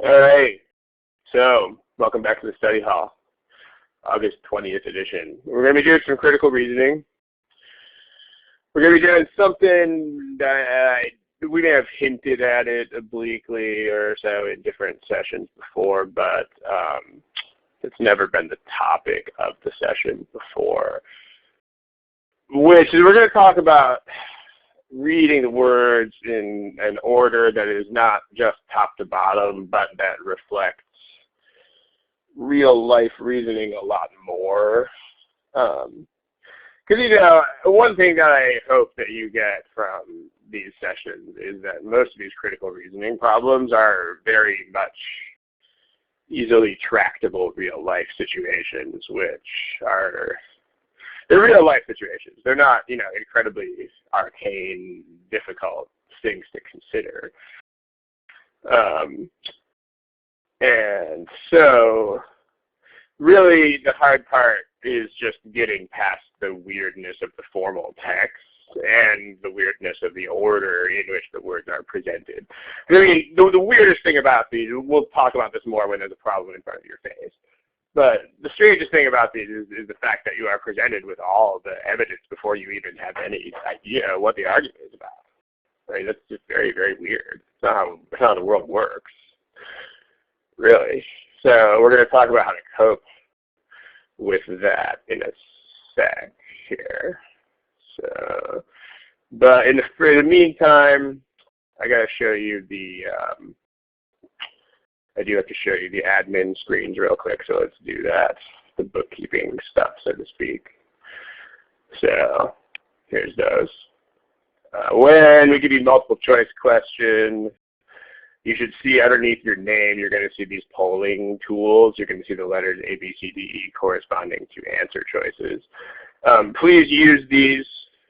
All right, so welcome back to the study hall, August 20th edition. We're going to be doing some critical reasoning. We're going to be doing something that we may have hinted at it obliquely or so in different sessions before, but it's never been the topic of the session before, which is we're going to talk about reading the words in an order that is not just top to bottom, but that reflects real life reasoning a lot more. Because, one thing that I hope that you get from these sessions is that most of these critical reasoning problems are very much easily tractable real life situations, which are they're real life situations. They're not, incredibly arcane, difficult things to consider. And so really the hard part is just getting past the weirdness of the formal text and the weirdness of the order in which the words are presented. I mean, the weirdest thing about these, we'll talk about this more when there's a problem in front of your face, but the strangest thing about these is the fact that you are presented with all the evidence before you even have any idea what the argument is about. Right? That's just very, very weird. It's not how the world works, really. So we're going to talk about how to cope with that in a sec here. So, but for the meantime, I got to show you I do have to show you the admin screens real quick, so let's do that. The bookkeeping stuff, so to speak. So here's those. When we give you multiple choice questions, you should see underneath your name, you're going to see these polling tools. You're going to see the letters A, B, C, D, E corresponding to answer choices. Please use these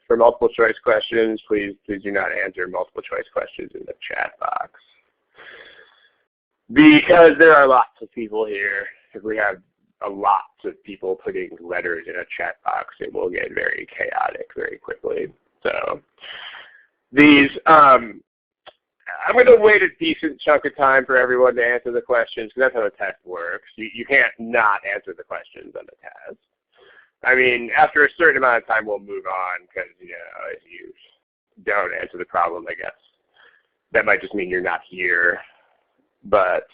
for multiple choice questions. Please do not answer multiple choice questions in the chat box. Because there are lots of people here, if we have a lot of people putting letters in a chat box, it will get very chaotic very quickly. So these, I'm going to wait a decent chunk of time for everyone to answer the questions, because that's how the test works. You can't not answer the questions on the test. I mean, after a certain amount of time, we'll move on, because, if you don't answer the problem, I guess that might just mean you're not here. But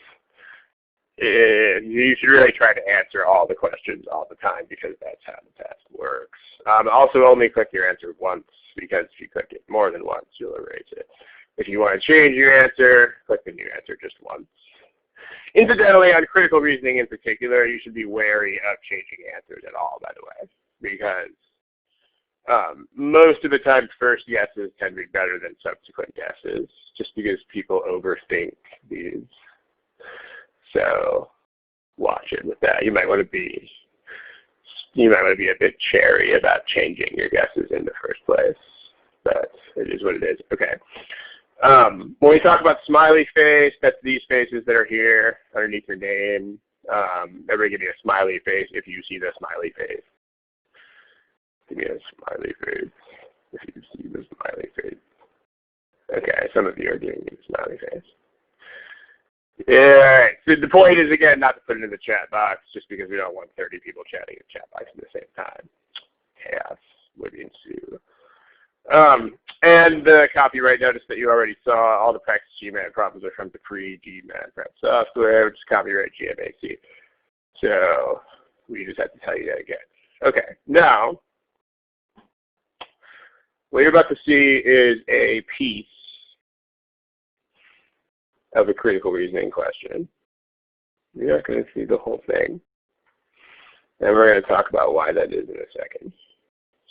you should really try to answer all the questions all the time, because that's how the test works. Also, only click your answer once, because if you click it more than once, you'll erase it. If you want to change your answer, click the new answer just once. Incidentally, on critical reasoning in particular, you should be wary of changing answers at all, by the way, because most of the time first guesses tend to be better than subsequent guesses, just because people overthink these. So watch it with that. You might want to be a bit chary about changing your guesses in the first place, but it is what it is. Okay. When we talk about smiley face, that's these faces that are here underneath your name. Everybody give me a smiley face if you see the smiley face. Give me a smiley face if you see the smiley face. Okay, some of you are giving me the smiley face. Yeah, so the point is, again, not to put it in the chat box, just because we don't want 30 people chatting in the chat box at the same time. Chaos would ensue. And the copyright notice that you already saw, all the practice GMAT problems are from the free GMAT prep software, which is copyright GMAC. So we just have to tell you that again. Okay, now what you're about to see is a piece of a critical reasoning question. You're not going to see the whole thing. And we're going to talk about why that is in a second.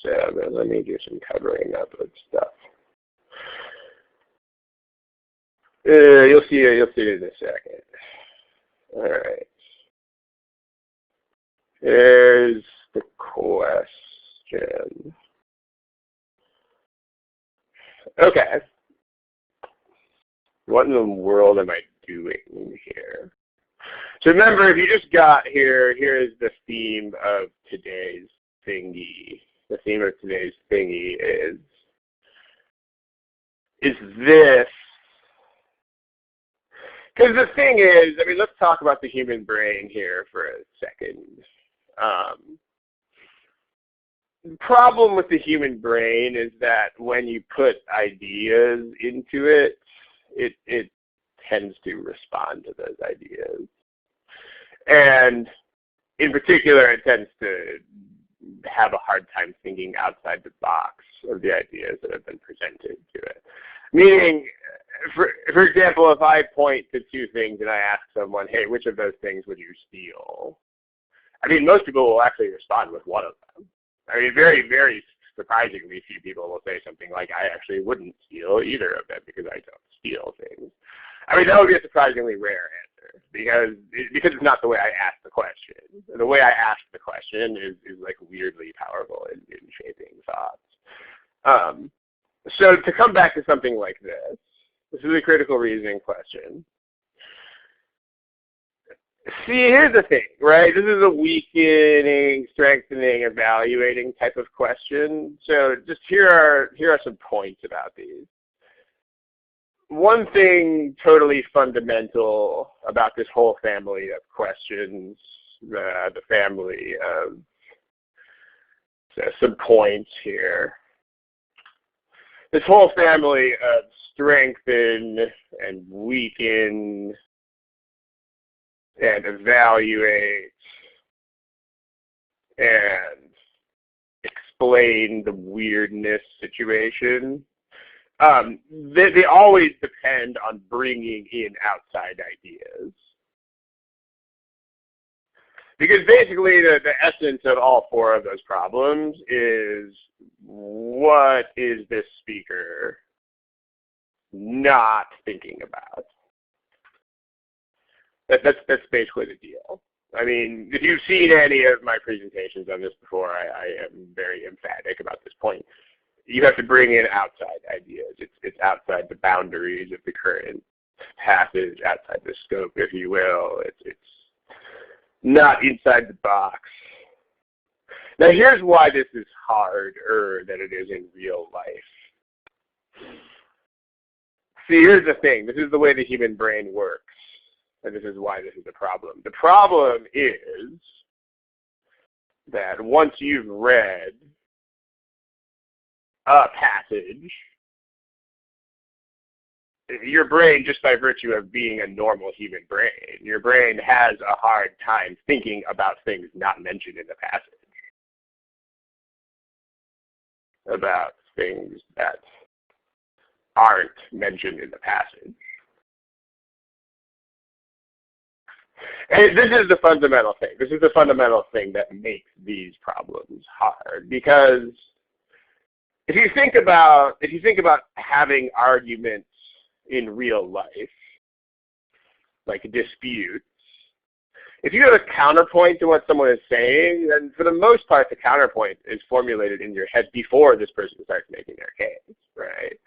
So let me do some covering up of stuff. You'll see it in a second. All right. Here's the question. Okay. What in the world am I doing here? So remember, if you just got here, here is the theme of today's thingy. The theme of today's thingy is this Because the thing is, I mean, let's talk about the human brain here for a second. The problem with the human brain is that when you put ideas into it, it tends to respond to those ideas. And in particular, it tends to have a hard time thinking outside the box of the ideas that have been presented to it. Meaning, for example, if I point to two things and I ask someone, hey, which of those things would you steal? I mean, most people will actually respond with one of them. I mean, very, very surprisingly few people will say something like, I actually wouldn't steal either of them because I don't steal things. I mean, that would be a surprisingly rare answer because it's not the way I ask the question. The way I ask the question is like weirdly powerful in shaping thoughts. So to come back to something like this is a critical reasoning question. See, here's the thing, right? This is a weakening, strengthening, evaluating type of question. So just here are some points about these. One thing totally fundamental about this whole family of questions, the family of some points here. This whole family of strengthen and weaken and evaluate and explain the weirdness situation. They always depend on bringing in outside ideas. Because basically the essence of all four of those problems is, what is this speaker not thinking about? That's basically the deal. I mean, if you've seen any of my presentations on this before, I am very emphatic about this point. You have to bring in outside ideas. It's outside the boundaries of the current passage, outside the scope, if you will. It's not inside the box. Now here's why this is harder than it is in real life. See, here's the thing. This is the way the human brain works. And this is why this is a problem. The problem is that once you've read a passage, your brain, just by virtue of being a normal human brain, your brain has a hard time thinking about things not mentioned in the passage, about things that aren't mentioned in the passage. And this is the fundamental thing. This is the fundamental thing that makes these problems hard. Because if you think about having arguments in real life, like disputes, if you have a counterpoint to what someone is saying, then for the most part the counterpoint is formulated in your head before this person starts making their case, right?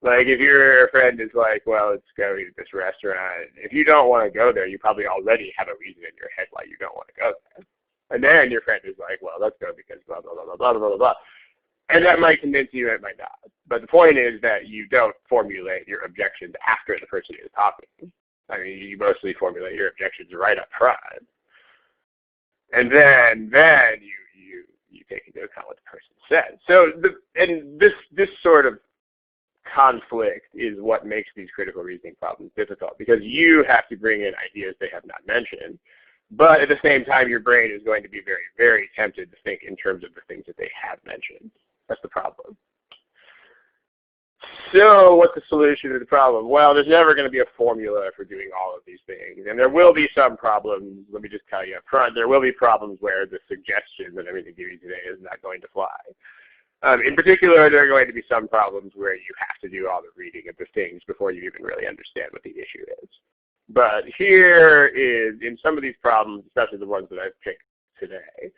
Like if your friend is like, well, let's go eat at this restaurant. If you don't want to go there, you probably already have a reason in your head why you don't want to go there. And then your friend is like, well, let's go because blah, blah, blah, blah, blah, blah, blah, blah. And that might convince you, it might not. But the point is that you don't formulate your objections after the person is talking. I mean, you mostly formulate your objections right up front. And then you take into account what the person said. So this sort of conflict is what makes these critical reasoning problems difficult, because you have to bring in ideas they have not mentioned, but at the same time your brain is going to be very, very tempted to think in terms of the things that they have mentioned. That's the problem. So what's the solution to the problem? Well, there's never going to be a formula for doing all of these things, and there will be some problems. Let me just tell you up front, there will be problems where the suggestion that I'm going to give you today is not going to fly. In particular, there are going to be some problems where you have to do all the reading of the things before you even really understand what the issue is. But here is, in some of these problems, especially the ones that I've picked today,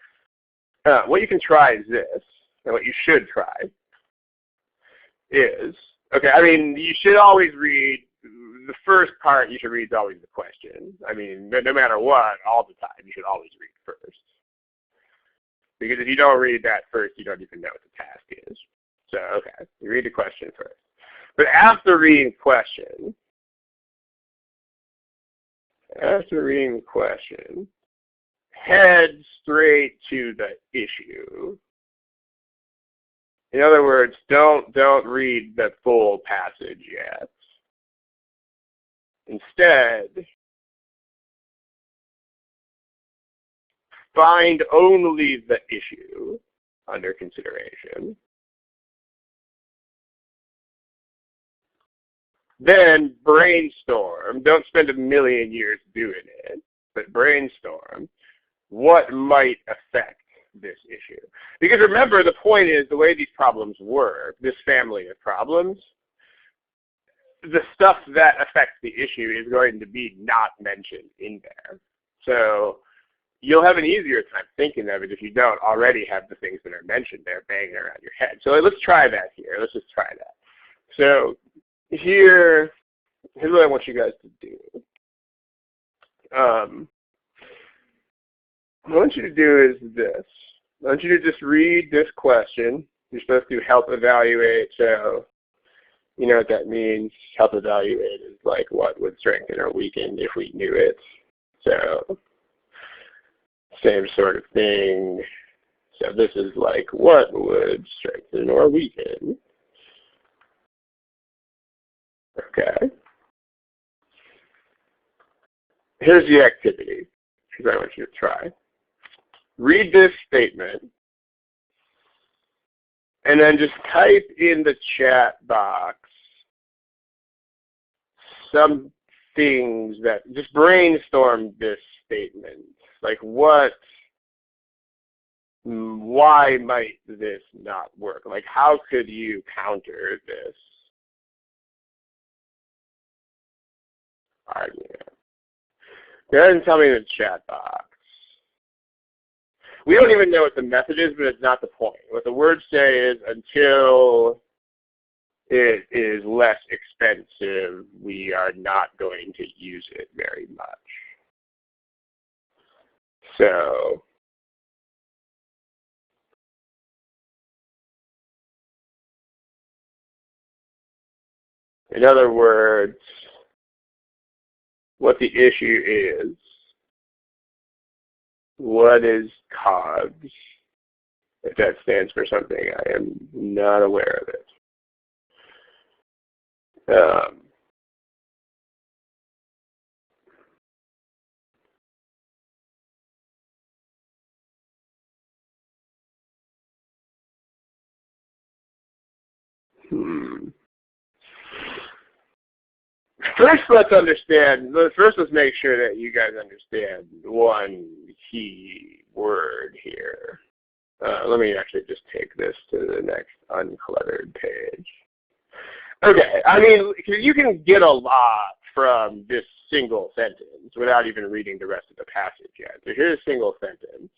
what you can try is this, and what you should try is, okay, I mean, you should always read, the first part you should read is always the question. I mean, no matter what, all the time, you should always read first. Because if you don't read that first, you don't even know what the task is. So, okay, you read the question first. But after reading the question, after reading the question, head straight to the issue. In other words, don't read the full passage yet. Instead, find only the issue under consideration. Then brainstorm. Don't spend a million years doing it, but brainstorm what might affect this issue. Because remember, the point is, the way these problems work, this family of problems, the stuff that affects the issue is going to be not mentioned in there. So you'll have an easier time thinking of it if you don't already have the things that are mentioned there banging around your head. So let's try that here. Let's just try that. So here's what I want you guys to do. What I want you to do is this. I want you to just read this question. You're supposed to help evaluate. So you know what that means. Help evaluate is like what would strengthen or weaken if we knew it. So same sort of thing. So this is like what would strengthen or weaken. Okay. Here's the activity, because I want you to try. Read this statement, and then just type in the chat box some things that, just brainstorm this statement. Like why might this not work? Like how could you counter this argument? Go ahead and tell me in the chat box. We don't even know what the method is, but it's not the point. What the words say is until it is less expensive, we are not going to use it very much. So in other words, what the issue is, what is COGS, if that stands for something, I am not aware of it. First, let's make sure that you guys understand one key word here. Let me actually just take this to the next uncluttered page. Okay, I mean, you can get a lot from this single sentence without even reading the rest of the passage yet. So here's a single sentence.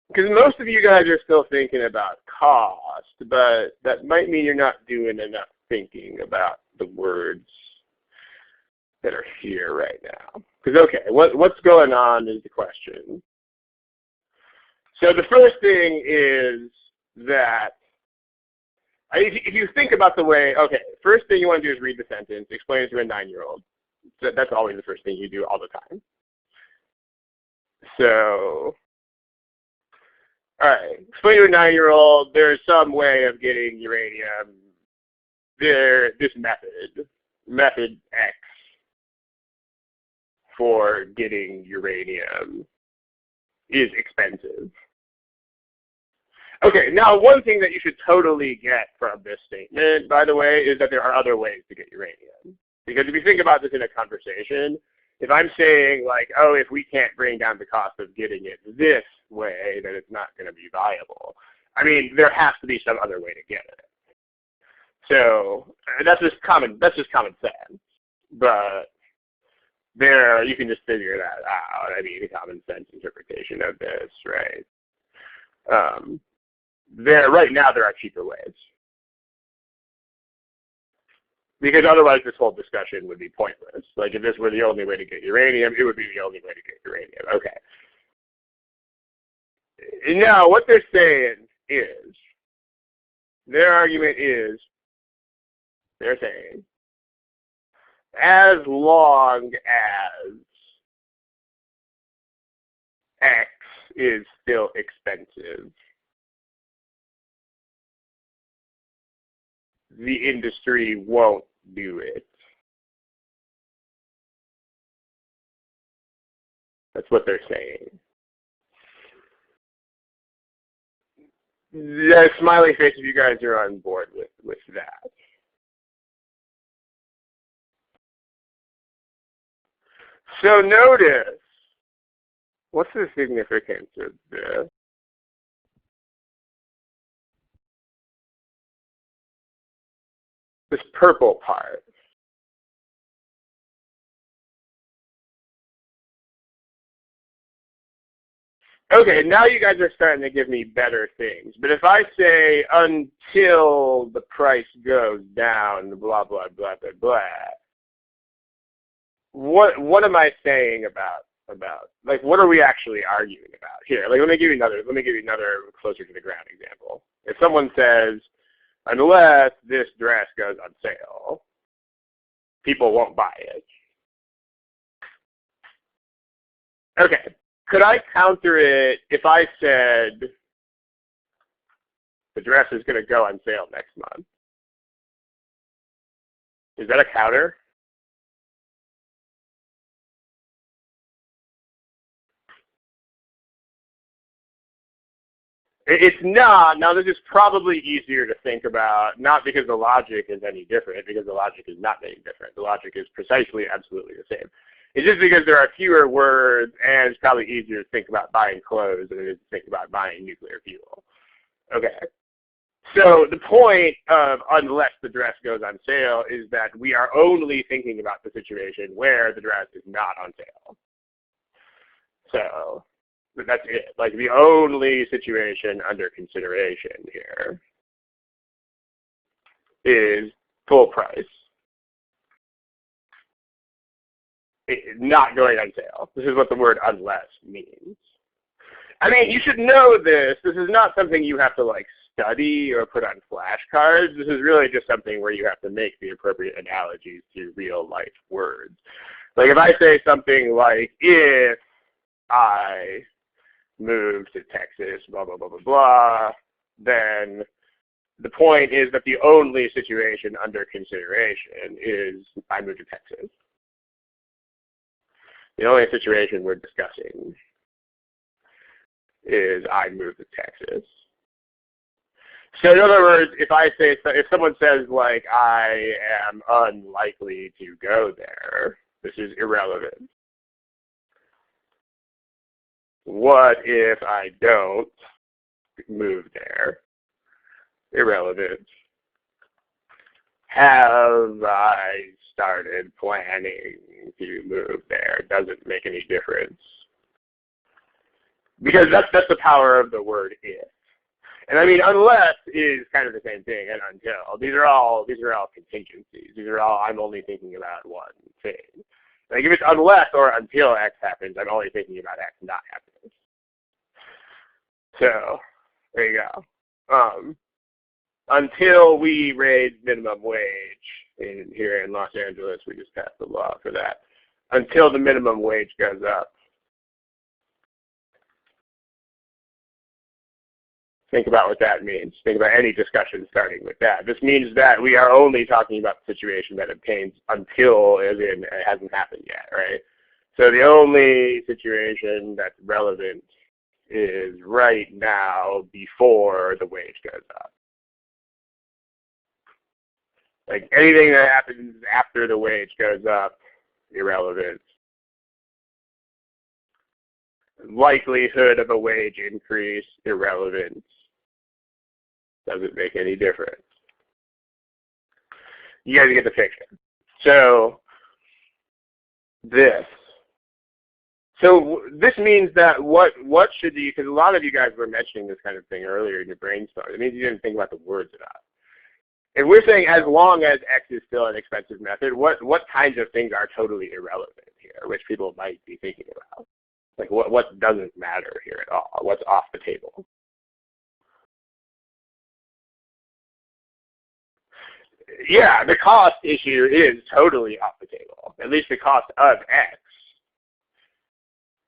Because most of you guys are still thinking about cost, but that might mean you're not doing enough thinking about the words that are here right now. Because, okay, what's going on is the question. So the first thing is that, if you think about the way, okay, first thing you want to do is read the sentence, explain it to a 9-year-old. So that's always the first thing you do all the time. So, all right, explain to a 9-year-old there's some way of getting uranium. This method X for getting uranium is expensive. Okay, now one thing that you should totally get from this statement, by the way, is that there are other ways to get uranium. Because if you think about this in a conversation, if I'm saying like, oh, if we can't bring down the cost of getting it this way, then it's not going to be viable. I mean, there has to be some other way to get it. So that's just common sense. But there, you can just figure that out. I mean, a common sense interpretation of this, right? Right now there are cheaper ways. Because otherwise this whole discussion would be pointless. Like if this were the only way to get uranium, it would be the only way to get uranium. Okay. Now what they're saying is, their argument is, they're saying as long as X is still expensive, the industry won't do it. That's what they're saying. The smiley face if you guys are on board with that. So notice, what's the significance of this? This purple part. Okay, now you guys are starting to give me better things. But if I say until the price goes down, blah, blah, blah, blah, blah, what am I saying about like what are we actually arguing about here? Like let me give you another closer to the ground example. If someone says, unless this dress goes on sale, people won't buy it. Okay. Could I counter it if I said the dress is going to go on sale next month? Is that a counter? It's not. Now, this is probably easier to think about, not because the logic is any different, because the logic is not any different. The logic is precisely, absolutely the same. It's just because there are fewer words, and it's probably easier to think about buying clothes than it is to think about buying nuclear fuel. Okay. So the point of unless the dress goes on sale is that we are only thinking about the situation where the dress is not on sale. So that's it. Like the only situation under consideration here is full price. Not going on sale. This is what the word unless means. I mean, you should know this. This is not something you have to like study or put on flashcards. This is really just something where you have to make the appropriate analogies to real life words. Like if I say something like, if I move to Texas, blah, blah, blah, blah, blah, then the point is that the only situation under consideration is I move to Texas. The only situation we're discussing is I move to Texas. So in other words, if someone says like I am unlikely to go there, this is irrelevant. What if I don't move there? Irrelevant. Have I started planning to move there? Doesn't make any difference. Because that's the power of the word if. And I mean, unless is kind of the same thing as until. These are all contingencies. These are all, I'm only thinking about one thing. Like if it's unless or until X happens, I'm only thinking about X not happening. So there you go. Until we raise minimum wage here in Los Angeles, we just passed the law for that. Until the minimum wage goes up. Think about what that means. Think about any discussion starting with that. This means that we are only talking about the situation that obtains until, as in it hasn't happened yet, right? So the only situation that's relevant is right now before the wage goes up. Like anything that happens after the wage goes up, irrelevant. Likelihood of a wage increase, irrelevant. Doesn't make any difference. You guys get the picture. So this means that what should you, because a lot of you guys were mentioning this kind of thing earlier in your brainstorm. It means you didn't think about the words enough. If we're saying as long as X is still an expensive method, what kinds of things are totally irrelevant here, which people might be thinking about? Like what doesn't matter here at all? What's off the table? yeah, the cost issue is totally off the table. At least the cost of X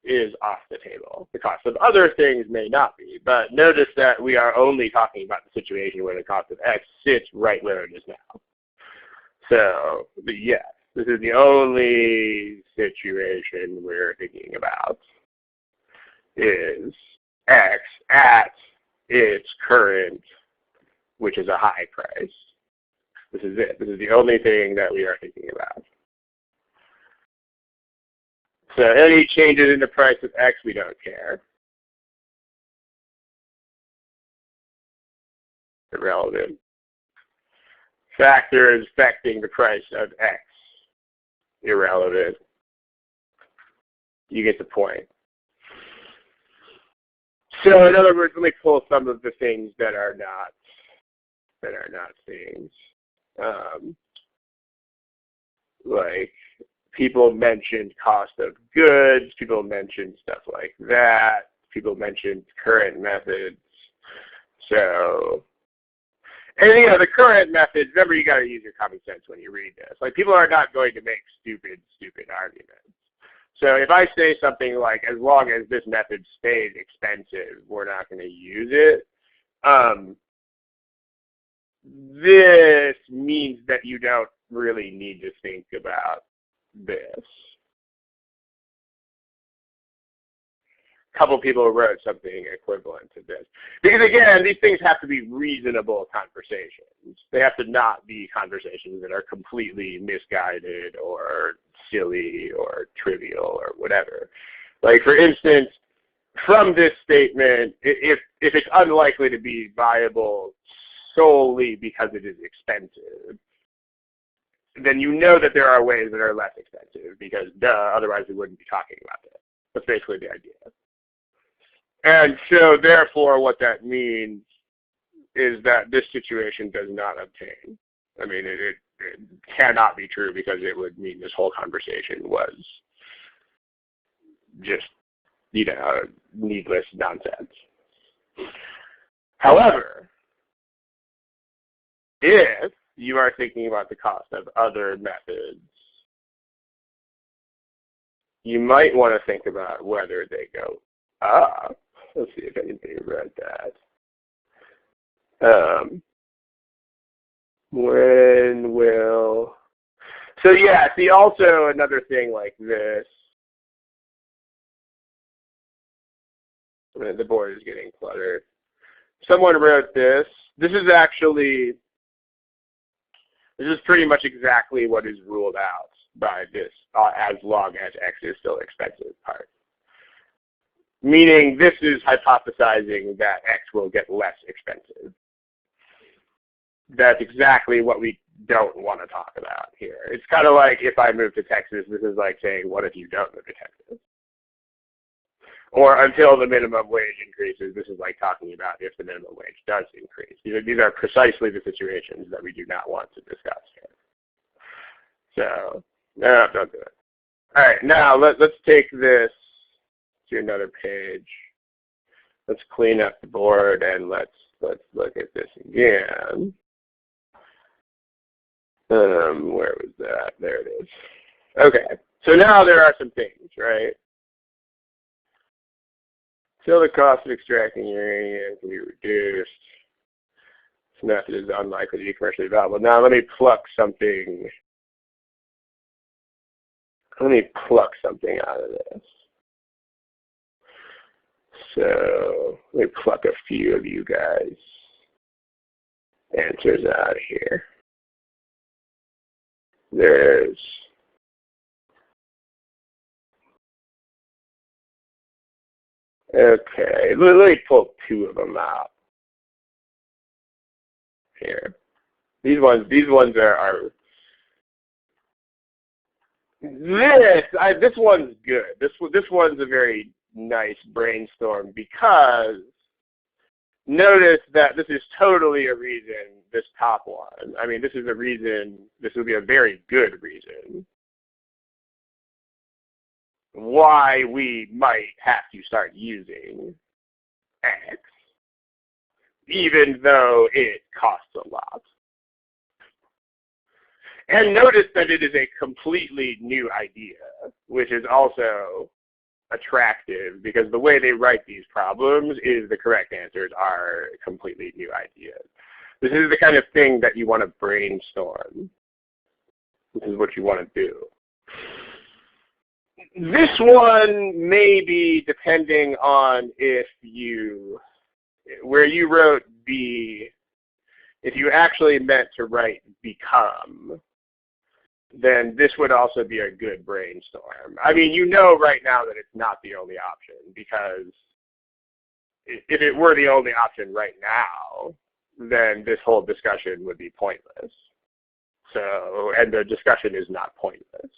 is off the table. The cost of other things may not be, but notice that we are only talking about the situation where the cost of X sits right where it is now. So, yes, this is the only situation we're thinking about is X at its current, which is a high price. This is it. This is the only thing that we are thinking about. So any changes in the price of X, we don't care. Irrelevant. Factors affecting the price of X. Irrelevant. You get the point. So in other words, let me pull some of the things that are not things. Like people mentioned cost of goods, people mentioned stuff like that, people mentioned current methods. So, and the current methods, remember you got to use your common sense when you read this. Like people are not going to make stupid arguments. So if I say something like, as long as this method stays expensive, we're not going to use it, this means that you don't really need to think about this. A couple people wrote something equivalent to this. Because again, these things have to be reasonable conversations. They have to not be conversations that are completely misguided or silly or trivial or whatever. Like for instance, from this statement, if it's unlikely to be viable solely because it is expensive, then you know that there are ways that are less expensive because otherwise we wouldn't be talking about it. That's basically the idea. And so therefore what that means is that this situation does not obtain. I mean, it cannot be true because it would mean this whole conversation was just, needless nonsense. However, if you are thinking about the cost of other methods, you might want to think about whether they go up. Let's see if anybody read that. When will... So yeah, see also another thing like this. The board is getting cluttered. Someone wrote this. This is pretty much exactly what is ruled out by this as long as X is still expensive part. Meaning this is hypothesizing that X will get less expensive. That's exactly what we don't want to talk about here. It's kind of like if I move to Texas, this is like saying, what if you don't move to Texas? Or until the minimum wage increases, this is like talking about if the minimum wage does increase. These are precisely the situations that we do not want to discuss here. So, no, don't do it. All right, now let's take this to another page. Let's clean up the board and let's look at this again. Where was that? There it is. Okay, so now there are some things, right? So the cost of extracting uranium can be reduced. This method is unlikely to be commercially viable. Now let me pluck something. Let me pluck something out of this. So let me pluck a few of you guys' answers out of here. There's okay. Let me pull two of them out here. These ones are this one's good. This one's a very nice brainstorm because notice that this is totally a reason, this top one. I mean, this is a reason, this would be a very good reason why we might have to start using X, even though it costs a lot. And notice that it is a completely new idea, which is also attractive because the way they write these problems is the correct answers are completely new ideas. This is the kind of thing that you want to brainstorm. This is what you want to do. This one may be depending on where you wrote be, if you actually meant to write become, then this would also be a good brainstorm. I mean, you know right now that it's not the only option, because if it were the only option right now, then this whole discussion would be pointless. So, and the discussion is not pointless.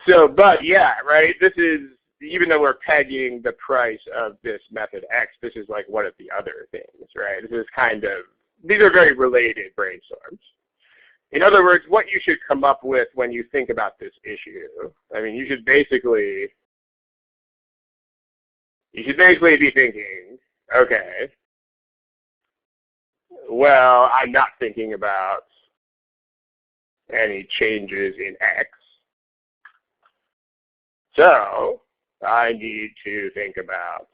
So, but yeah, right, this is, even though we're pegging the price of this method X, this is like one of the other things, right? This is kind of, these are very related brainstorms. In other words, what you should come up with when you think about this issue, I mean, you should basically be thinking, okay, well, I'm not thinking about any changes in X. So I need to think about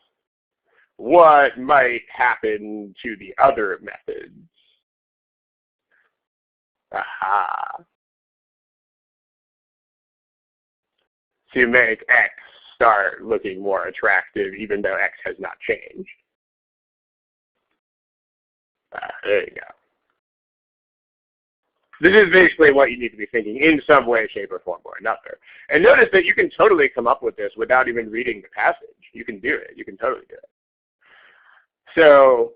what might happen to the other methods. Aha. To make X start looking more attractive even though X has not changed. There you go. This is basically what you need to be thinking in some way, shape, or form, or another. And notice that you can totally come up with this without even reading the passage. You can do it. You can totally do it. So,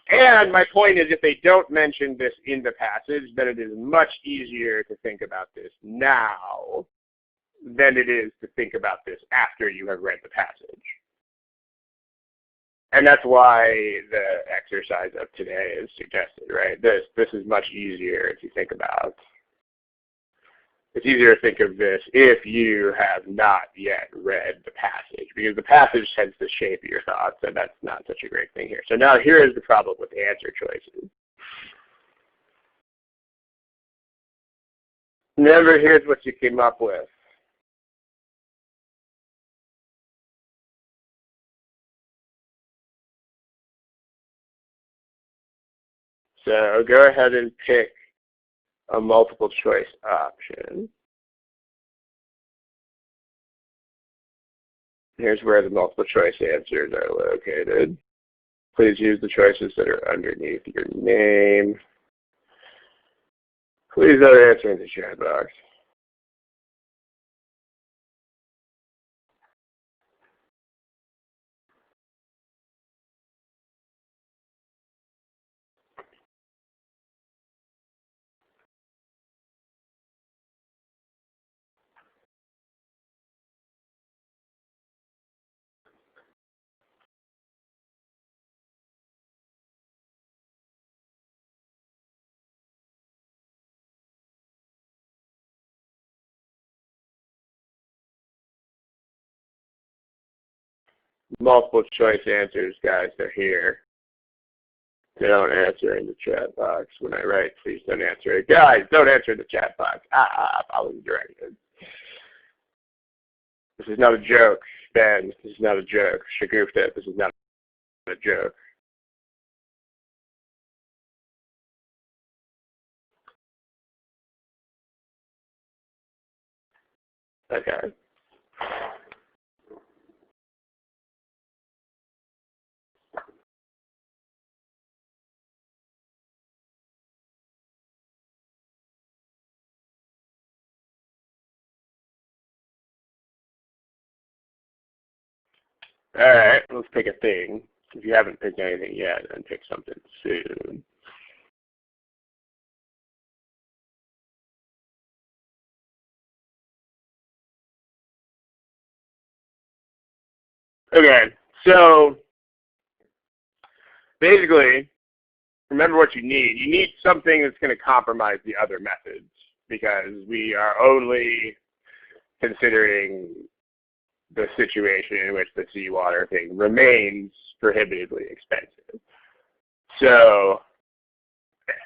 and my point is, if they don't mention this in the passage, then it is much easier to think about this now than it is to think about this after you have read the passage. And that's why the exercise of today is suggested, right? This is much easier to think about. It's easier to think of this if you have not yet read the passage, because the passage tends to shape your thoughts, and that's not such a great thing here. So now here is the problem with answer choices. Remember, here's what you came up with. So go ahead and pick a multiple choice option. Here's where the multiple choice answers are located. Please use the choices that are underneath your name. Please don't answer in the chat box. Multiple choice answers, guys, they're here. They don't answer in the chat box. When I write, please don't answer it. Guys, don't answer in the chat box. Follow the directions. This is not a joke, Ben. This is not a joke. Shagufta, this is not a joke. Okay. All right, let's pick a thing. If you haven't picked anything yet, then pick something soon. Okay, so basically, remember what you need. You need something that's going to compromise the other methods, because we are only considering the situation in which the seawater thing remains prohibitively expensive. So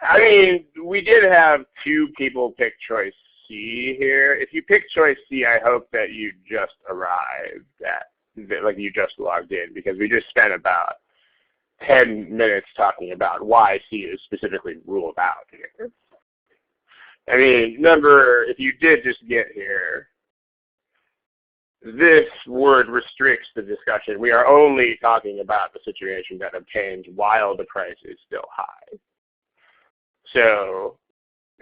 I mean, we did have 2 people pick choice C here. If you pick choice C, I hope that you just arrived at, like you just logged in, because we just spent about 10 minutes talking about why C is specifically ruled out here. I mean, remember, if you did just get here, this word restricts the discussion. We are only talking about the situation that obtains while the price is still high. So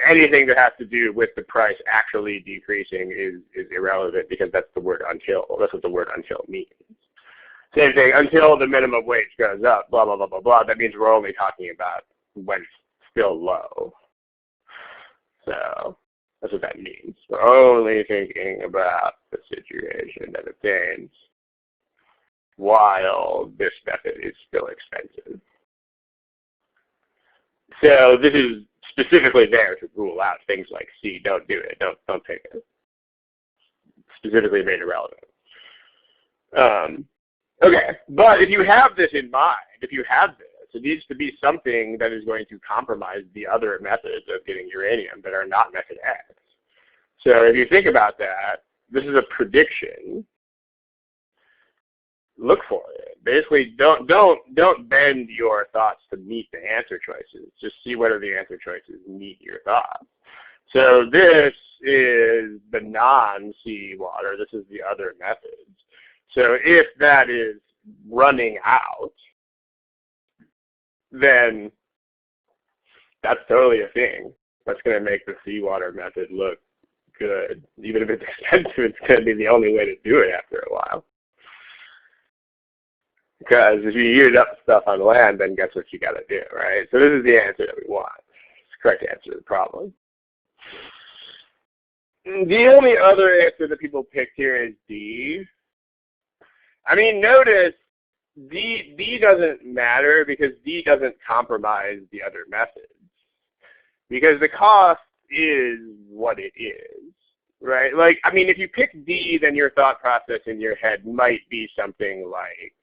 anything that has to do with the price actually decreasing is irrelevant, because that's the word until. That's what the word until means. Same thing, until the minimum wage goes up, blah, blah, blah, blah, blah. That means we're only talking about when it's still low. So that's what that means. We're only thinking about the situation that obtains while this method is still expensive. So this is specifically there to rule out things like C. Don't do it. Don't take it. Specifically made irrelevant. Okay, but if you have this in mind, if you have this, it needs to be something that is going to compromise the other methods of getting uranium that are not method X. So if you think about that, this is a prediction. Look for it. Basically, don't bend your thoughts to meet the answer choices. Just see whether the answer choices meet your thoughts. So this is the non-C water. This is the other methods. So if that is running out, then that's totally a thing. That's going to make the seawater method look good. Even if it's expensive, it's going to be the only way to do it after a while. Because if you use up stuff on land, then guess what you got to do, right? So this is the answer that we want. It's the correct answer to the problem. The only other answer that people picked here is D. I mean, notice D doesn't matter because D doesn't compromise the other methods. Because the cost is what it is, right? Like, I mean, if you pick D, then your thought process in your head might be something like,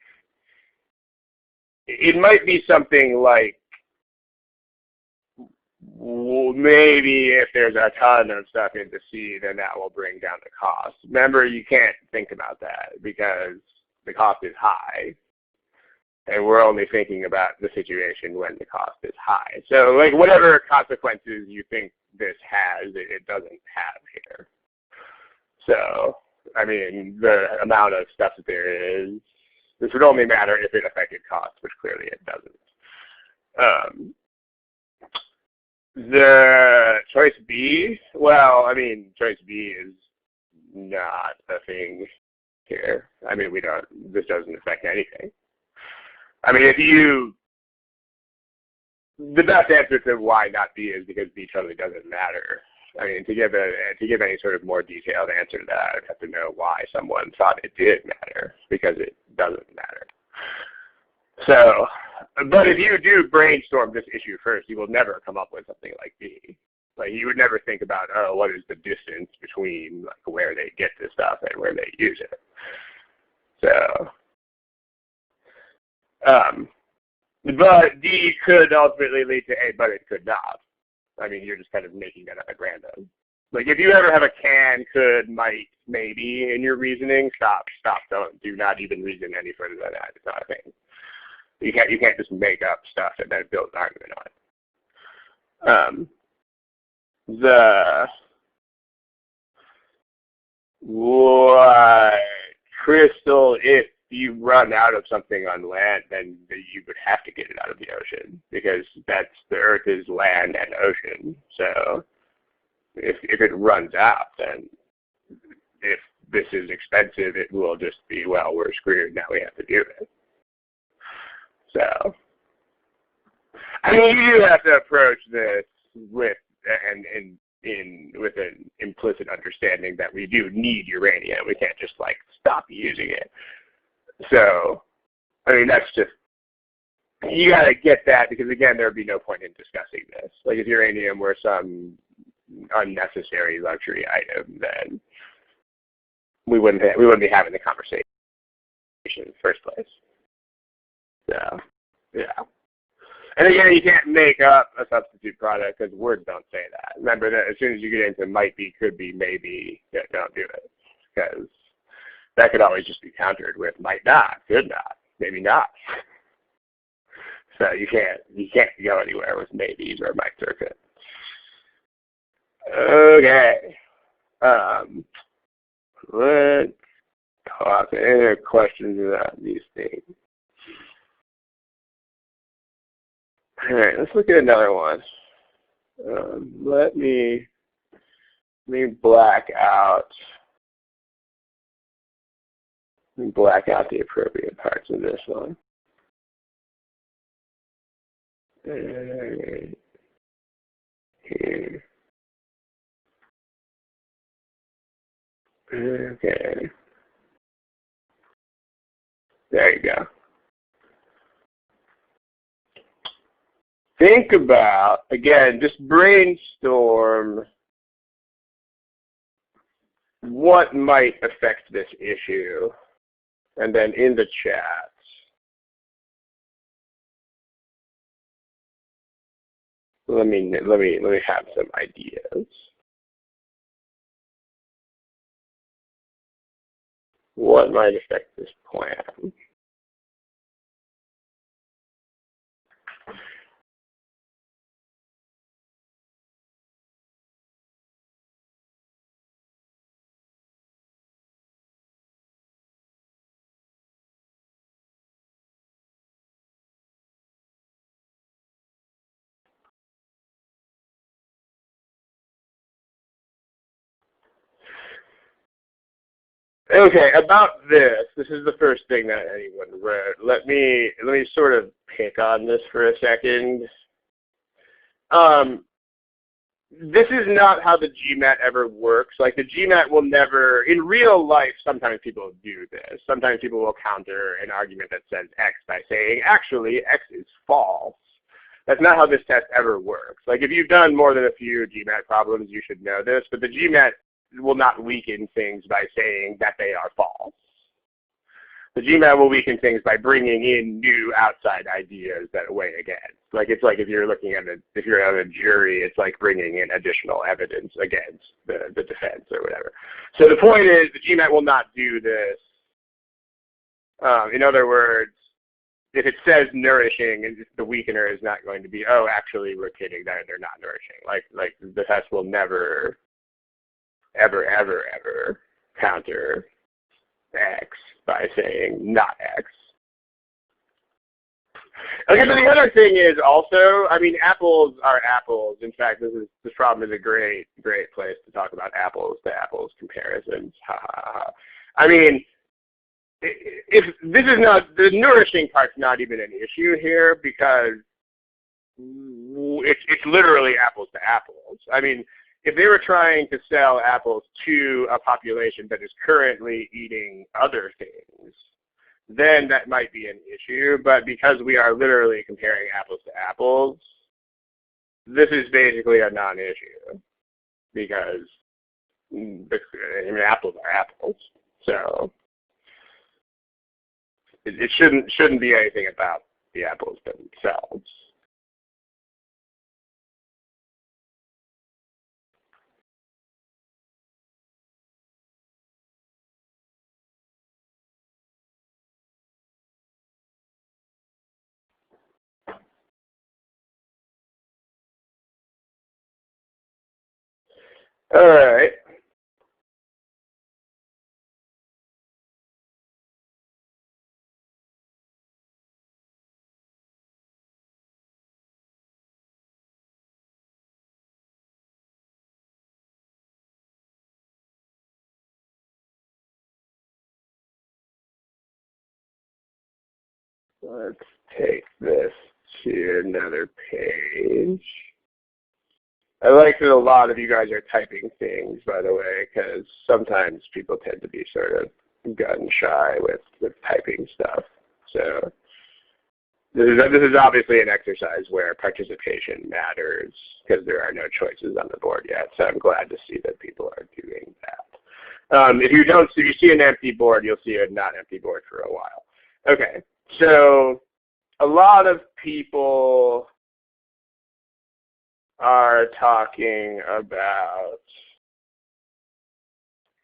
well, maybe if there's a ton of stuff into C, then that will bring down the cost. Remember, you can't think about that because the cost is high. And we're only thinking about the situation when the cost is high. So, like, whatever consequences you think this has, it doesn't have here. So, I mean, the amount of stuff that there is, this would only matter if it affected cost, which clearly it doesn't. The choice B, well, I mean, choice B is not a thing here. I mean, this doesn't affect anything. I mean, the best answer to why not B is because B totally doesn't matter. I mean, to give any sort of more detailed answer to that, I'd have to know why someone thought it did matter, because it doesn't matter. So, but if you do brainstorm this issue first, you will never come up with something like B. Like, you would never think about, oh, what is the distance between like where they get this stuff and where they use it. So, but D could ultimately lead to A, but it could not. I mean, you're just kind of making that up at random. Like, if you ever have a can, could, might, maybe in your reasoning, stop, do not even reason any further than that. It's not a thing. You can't just make up stuff and then build an argument on it. Crystal, if you run out of something on land, then you would have to get it out of the ocean, because the Earth is land and ocean. So if it runs out, then if this is expensive, it will just be, well, we're screwed, now we have to do it. So, I mean, you do have to approach this with an implicit understanding that we do need uranium. We can't just like stop using it. So, I mean, that's just, you got to get that, because again, there would be no point in discussing this. Like, if uranium were some unnecessary luxury item, then we wouldn't be having the conversation in the first place. So, yeah. And again, you can't make up a substitute product because words don't say that. Remember that as soon as you get into might be, could be, maybe, yeah, don't do it. Because that could always just be countered with might not, could not, maybe not. So you can't go anywhere with maybes or might circuit. Okay. Let's talk. Any other questions about these things? All right, let's look at another one. Let me black out the appropriate parts of this one. Here. Okay. There you go. Think about, again, just brainstorm what might affect this issue, and then in the chat, let me have some ideas. What might affect this plan? Okay, about this is the first thing that anyone wrote. Let me sort of pick on this for a second. This is not how the GMAT ever works. Like the GMAT will never, in real life, sometimes people do this. Sometimes people will counter an argument that says X by saying, actually, X is false. That's not how this test ever works. Like if you've done more than a few GMAT problems, you should know this, but the GMAT will not weaken things by saying that they are false. The GMAT will weaken things by bringing in new outside ideas that weigh against. Like it's like if you're looking at if you're on a jury, it's like bringing in additional evidence against the defense or whatever. So the point is, the GMAT will not do this. In other words, if it says nourishing, and the weakener is not going to be, oh, actually we're kidding, that they're not nourishing. Like the test will never, ever, ever, ever counter X by saying not X. Okay, so the other thing is also, I mean, apples are apples. In fact, this problem is a great place to talk about apples to apples comparisons. Ha ha ha. I mean, if this is not, the nourishing part's not even an issue here because it's literally apples to apples. I mean, if they were trying to sell apples to a population that is currently eating other things, then that might be an issue. But because we are literally comparing apples to apples, this is basically a non-issue because I mean, apples are apples. So it shouldn't be anything about the apples themselves. All right. Let's take this to another page. I like that a lot of you guys are typing things, by the way, because sometimes people tend to be sort of gun shy with typing stuff. So this is obviously an exercise where participation matters because there are no choices on the board yet. So I'm glad to see that people are doing that. If you see an empty board, you'll see a not empty board for a while. Okay, so a lot of people are talking about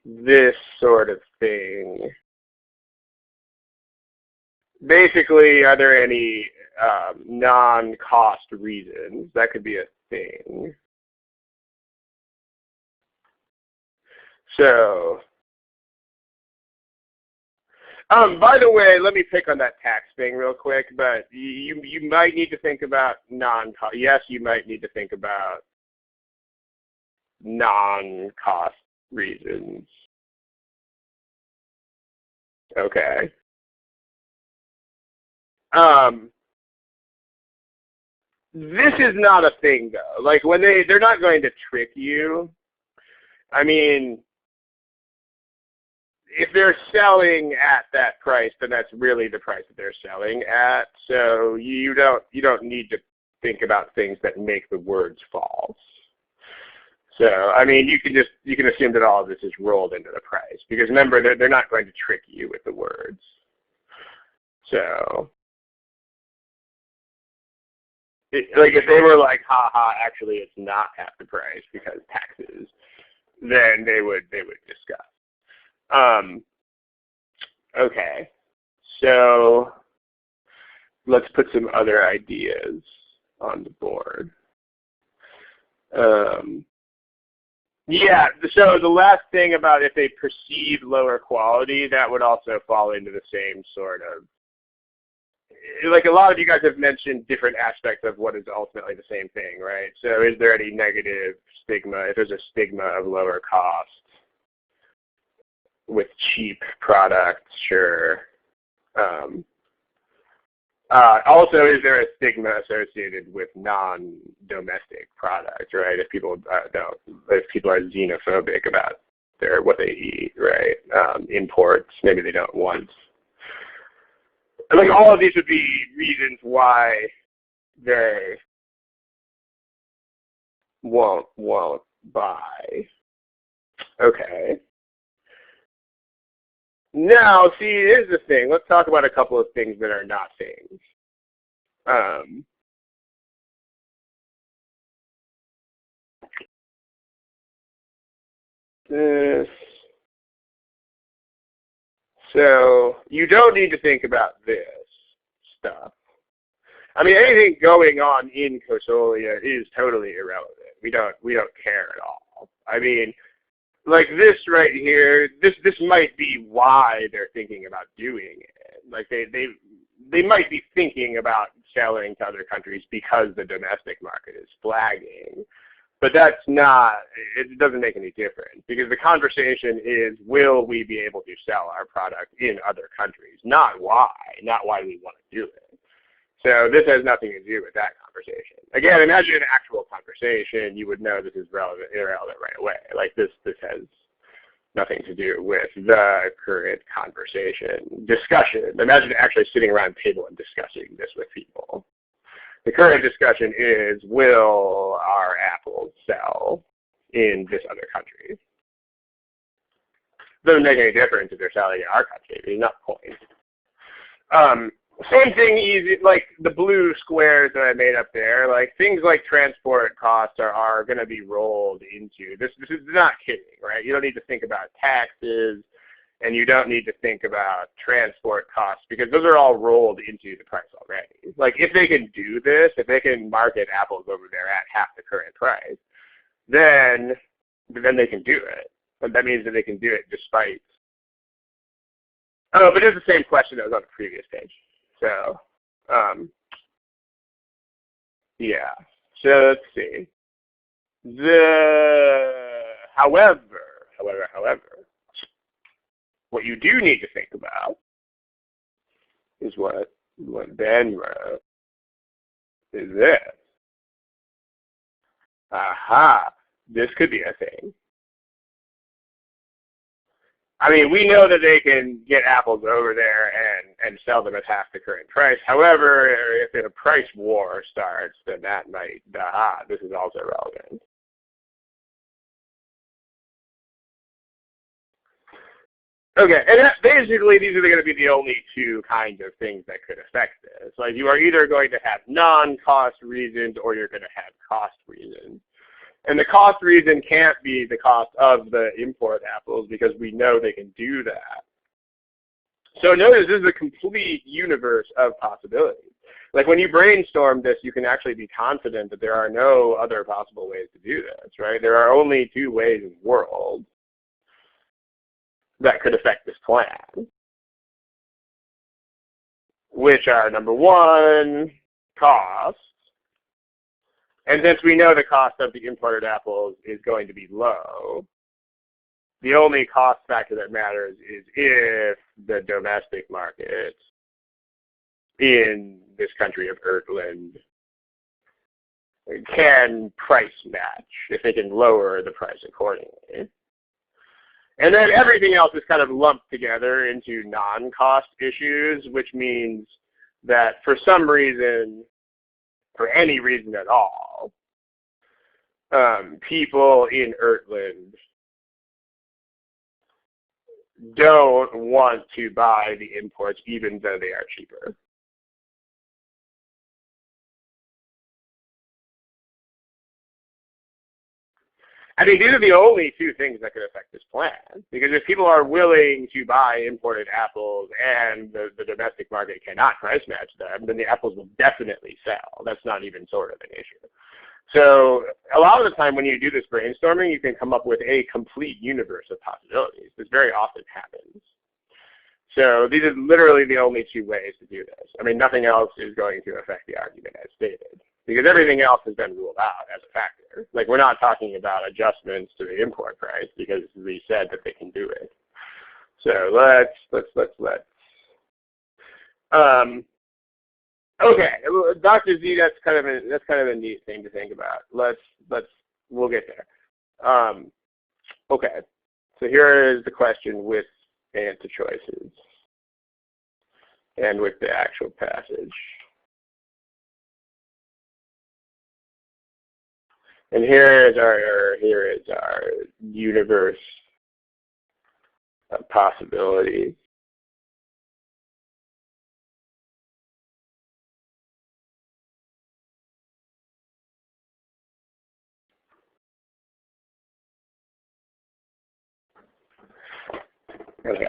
this sort of thing. Basically, are there any non-cost reasons? That could be a thing. So, by the way, let me pick on that tax thing real quick, but you might need to think about yes, you might need to think about non-cost reasons. Okay. This is not a thing though. Like when they're not going to trick you. I mean, if they're selling at that price, then that's really the price that they're selling at. So you don't need to think about things that make the words false. So I mean, you can assume that all of this is rolled into the price because remember they're not going to trick you with the words. So like if they were like, haha, actually it's not half the price because taxes, then they would discuss. Okay, so let's put some other ideas on the board. Yeah, so the last thing about if they perceive lower quality, that would also fall into the same sort of, like a lot of you guys have mentioned different aspects of what is ultimately the same thing, right? So is there any negative stigma, if there's a stigma of lower cost with cheap products, sure. Also, is there a stigma associated with non-domestic products, right? If people if people are xenophobic about what they eat, right? Imports, maybe they don't want. Like all of these would be reasons why they won't buy. Okay. Now, see, here's the thing. Let's talk about a couple of things that are not things. So you don't need to think about this stuff. I mean, anything going on in Kosolia is totally irrelevant. We don't care at all. I mean, like this right here, this might be why they're thinking about doing it. Like they might be thinking about selling to other countries because the domestic market is flagging. But that's not, it doesn't make any difference because the conversation is, will we be able to sell our product in other countries? Not why we want to do it. So this has nothing to do with that conversation. Again, imagine an actual conversation, you would know this is irrelevant right away. Like this has nothing to do with the current conversation. Discussion, imagine actually sitting around a table and discussing this with people. The current discussion is, will our apples sell in this other country? Doesn't make any difference if they're selling in our country. There's no point. Same thing, easy, like the blue squares that I made up there, like things like transport costs are going to be rolled into. This is not kidding, right? You don't need to think about taxes, and you don't need to think about transport costs because those are all rolled into the price already. Like if they can do this, if they can market apples over there at half the current price, then they can do it. But that means that they can do it despite. Oh, but it's the same question that was on the previous page. So, yeah. So let's see. However, what you do need to think about is what Ben wrote. Is this? Aha! This could be a thing. I mean, we know that they can get apples over there and sell them at half the current price. However, if a price war starts, then that might, this is also relevant. Okay, and basically these are going to be the only two kinds of things that could affect this. Like you are either going to have non-cost reasons or you're going to have cost reasons. And the cost reason can't be the cost of the import apples because we know they can do that. So notice this is a complete universe of possibilities. Like when you brainstorm this, you can actually be confident that there are no other possible ways to do this, right? There are only two ways in the world that could affect this plan, which are number one, cost. And since we know the cost of the imported apples is going to be low, the only cost factor that matters is if the domestic market in this country of Earthland can price match, if they can lower the price accordingly. And then everything else is kind of lumped together into non-cost issues, which means that for some reason, for any reason at all, people in Earthland don't want to buy the imports even though they are cheaper. I mean, these are the only two things that could affect this plan. Because if people are willing to buy imported apples and the domestic market cannot price match them, then the apples will definitely sell. That's not even sort of an issue. So a lot of the time when you do this brainstorming, you can come up with a complete universe of possibilities. This very often happens. So these are literally the only two ways to do this. I mean, nothing else is going to affect the argument as stated, because everything else has been ruled out as a factor. Like, we're not talking about adjustments to the import price because we said that they can do it. So let's okay, Dr. Z, that's kind of a neat thing to think about. We'll get there. Okay, so here is the question with answer choices and with the actual passage. And here is our universe of possibilities. Okay.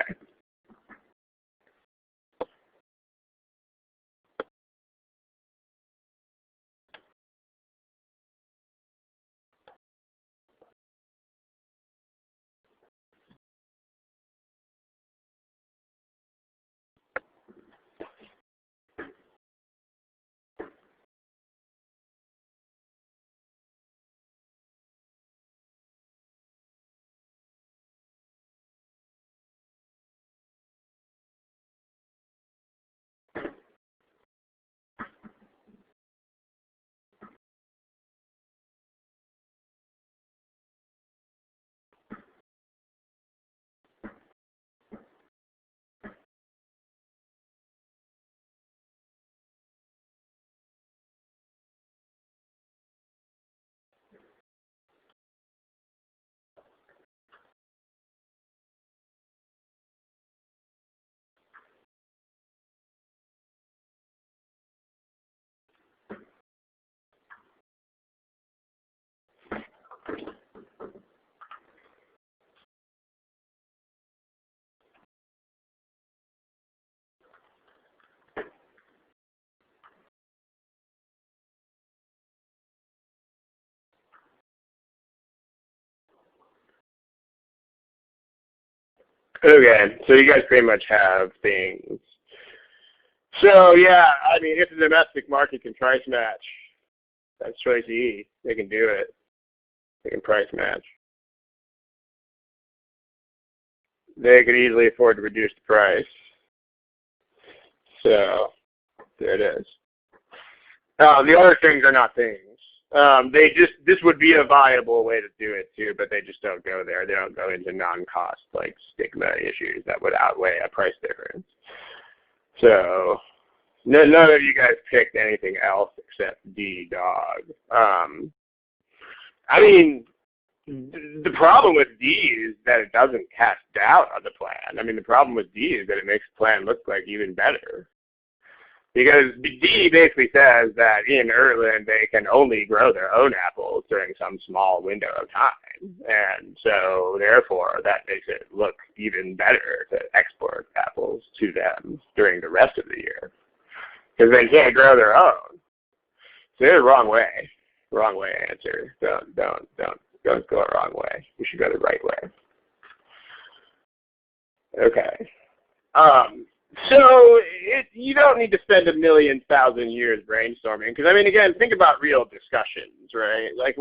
Okay, so you guys pretty much have things. So yeah, I mean, if the domestic market can price match, that's choice E. They can do it. They can price match. They could easily afford to reduce the price. So there it is. The other things are not things. This would be a viable way to do it too, but they just don't go there. They don't go into non-cost like stigma issues that would outweigh a price difference. So none of you guys picked anything else except D, dog. I mean, The problem with D is that it doesn't cast doubt on the plan. I mean, the problem with D is that it makes the plan look like even better. Because D basically says that in Erland they can only grow their own apples during some small window of time. And so therefore that makes it look even better to export apples to them during the rest of the year. Because they can't grow their own. So it's the wrong way. Wrong way answer. Don't go the wrong way. You should go the right way. Okay. So you don't need to spend 1,000,000 years brainstorming, because I mean, again, think about real discussions, right? Like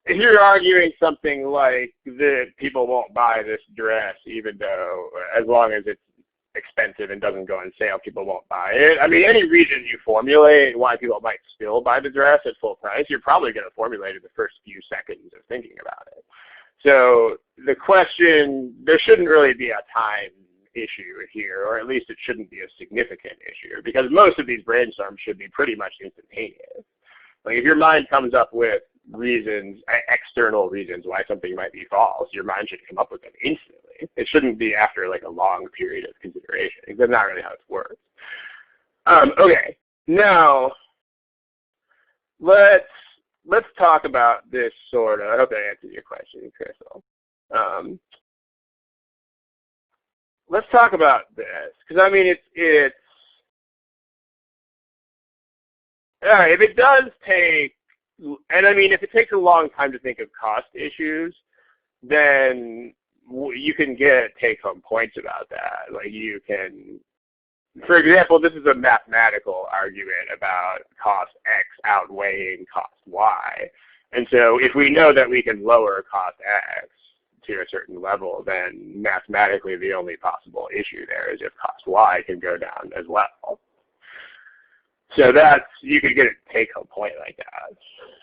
if you're arguing something like that people won't buy this dress, even though as long as it's expensive and doesn't go on sale, people won't buy it. I mean, any reason you formulate why people might still buy the dress at full price, you're probably going to formulate in the first few seconds of thinking about it. So the question, there shouldn't really be a time issue here, or at least it shouldn't be a significant issue, because most of these brainstorms should be pretty much instantaneous. Like if your mind comes up with reasons, external reasons why something might be false, your mind should come up with them instantly. It shouldn't be after like a long period of consideration, because that's not really how it works. Okay, now let's talk about this sort of, I hope I answered your question, Crystal. Let's talk about this, because I mean, it's all right, if it does take, and I mean, if it takes a long time to think of cost issues, then you can get take-home points about that. Like you can, for example, this is a mathematical argument about cost X outweighing cost Y. And so if we know that we can lower cost X to a certain level, then mathematically the only possible issue there is if cost Y can go down as well. So that's, you could get a take-home point like that.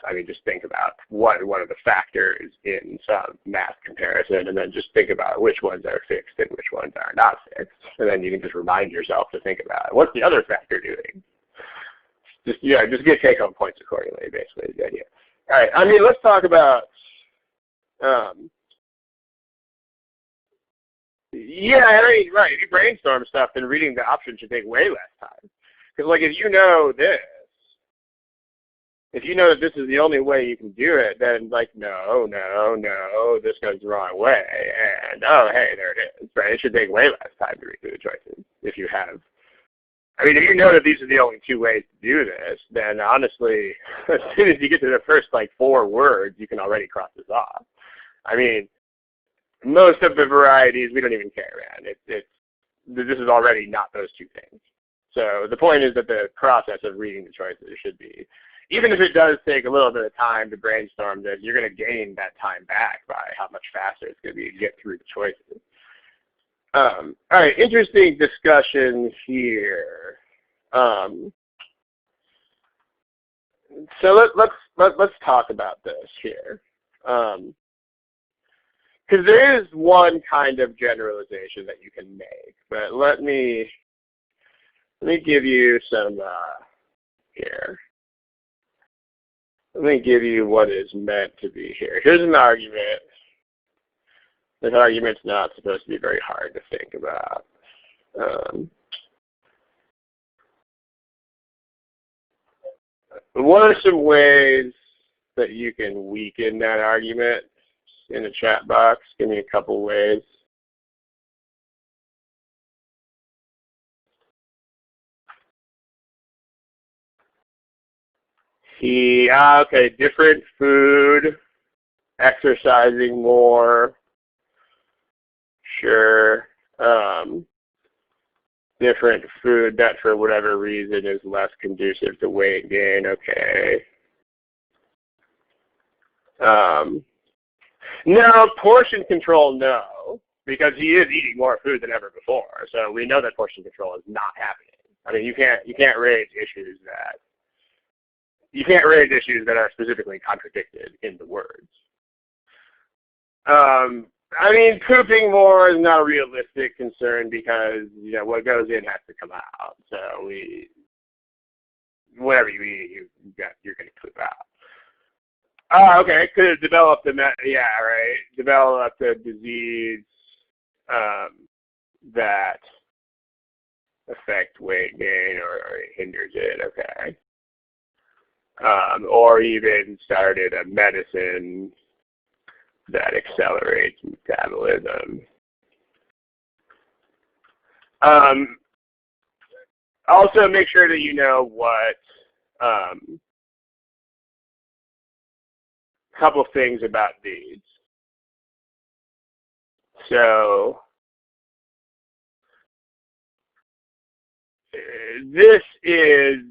I mean, just think about what are the factors in some math comparison, and then just think about which ones are fixed and which ones are not fixed. And then you can just remind yourself to think about it. What's the other factor doing? Just get take-home points accordingly, basically, is the idea. All right, I mean, let's talk about, yeah, I mean, right, if you brainstorm stuff, then reading the options should take way less time. Because, like, if you know this, if you know that this is the only way you can do it, then, like, no, this goes the wrong way. And, oh, hey, there it is, right? It should take way less time to read through the choices if you have. I mean, if you know that these are the only two ways to do this, then, honestly, as soon as you get to the first, like, 4 words, you can already cross this off. I mean, most of the varieties, we don't even care, man. This is already not those two things. So the point is that the process of reading the choices should be, even if it does take a little bit of time to brainstorm this, you're going to gain that time back by how much faster it's going to be to get through the choices. All right, interesting discussion here. So let's talk about this here. Because there is one kind of generalization that you can make, but let me give you some here. Let me give you what is meant to be here. Here's an argument. This argument's not supposed to be very hard to think about. What are some ways that you can weaken that argument? In the chat box, give me a couple ways. Okay, different food, exercising more, sure. Different food that for whatever reason is less conducive to weight gain, okay. No, portion control, no, because he is eating more food than ever before. So we know that portion control is not happening. I mean, you can't raise issues that are specifically contradicted in the words. I mean, pooping more is not a realistic concern because, you know, what goes in has to come out. So whatever you eat, you're going to poop out. Oh, okay. Could have developed yeah, right. Developed a disease that affect weight gain or hinders it. Okay. Or even started a medicine that accelerates metabolism. Also, make sure that you know what couple things about these. So this is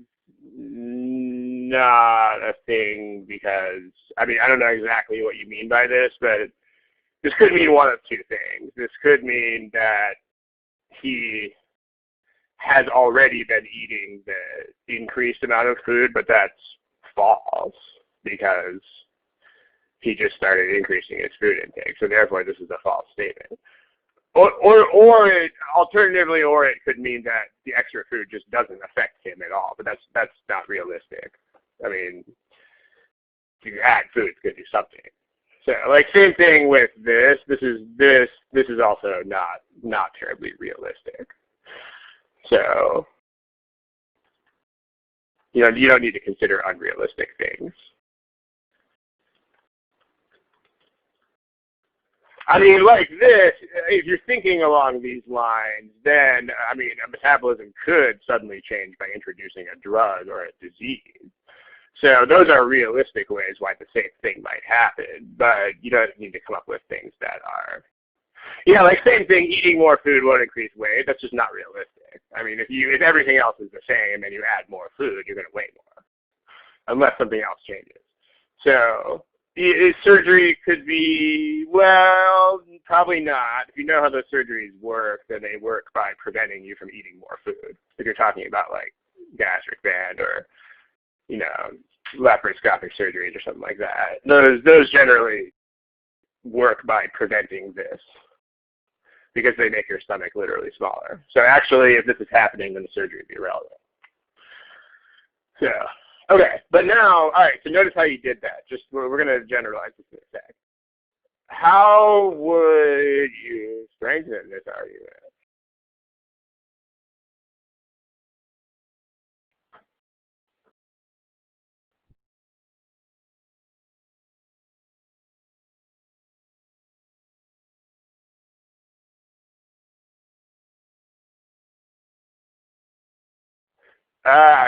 not a thing because, I mean, I don't know exactly what you mean by this, but this could mean one of two things. This could mean that he has already been eating the increased amount of food, but that's false because he just started increasing his food intake. So therefore, this is a false statement. Alternatively, it could mean that the extra food just doesn't affect him at all. But that's not realistic. I mean, if you add food, it's going to do something. So, like, same thing with this. This is also not terribly realistic. So, you don't need to consider unrealistic things. I mean, like this, if you're thinking along these lines, then, I mean, a metabolism could suddenly change by introducing a drug or a disease. So those are realistic ways why the same thing might happen, but you don't need to come up with things that are, yeah, like same thing, eating more food won't increase weight. That's just not realistic. I mean, if everything else is the same and you add more food, you're going to weigh more, unless something else changes. So surgery could be, well, probably not. If you know how those surgeries work, then they work by preventing you from eating more food. If you're talking about like gastric band or, laparoscopic surgeries or something like that, those generally work by preventing this because they make your stomach literally smaller. So actually, if this is happening, then the surgery would be irrelevant. So. Okay, but now, all right, so notice how you did that. Just, we're going to generalize this in a sec. How would you strengthen this argument?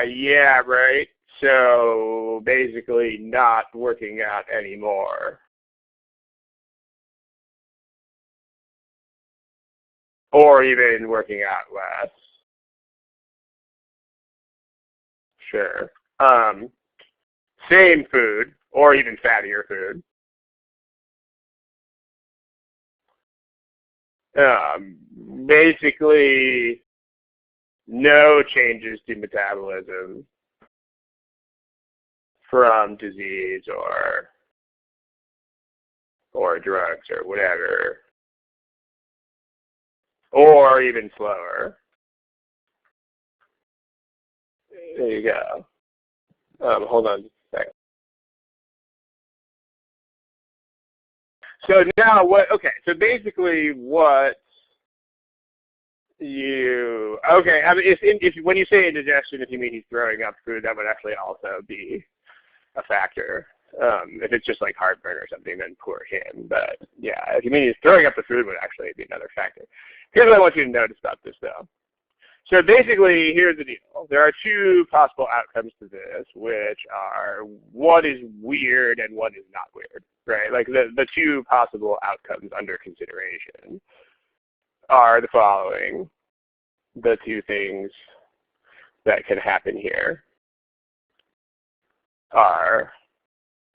Yeah, right. So basically not working out anymore. Or even working out less. Sure. Same food, or even fattier food. Basically no changes to metabolism from disease or drugs or whatever, or even slower. There you go. Hold on just a second. So now so basically what I mean, if when you say indigestion, if you mean he's throwing up food, that would actually also be a factor. If it's just like heartburn or something, then poor him. But yeah, if you mean he's throwing up the food, would actually be another factor. Here's what I want you to notice about this, though. So basically, here's the deal. There are two possible outcomes to this, which are what is weird and what is not weird, right? Like the two possible outcomes under consideration are the following. The two things that can happen here are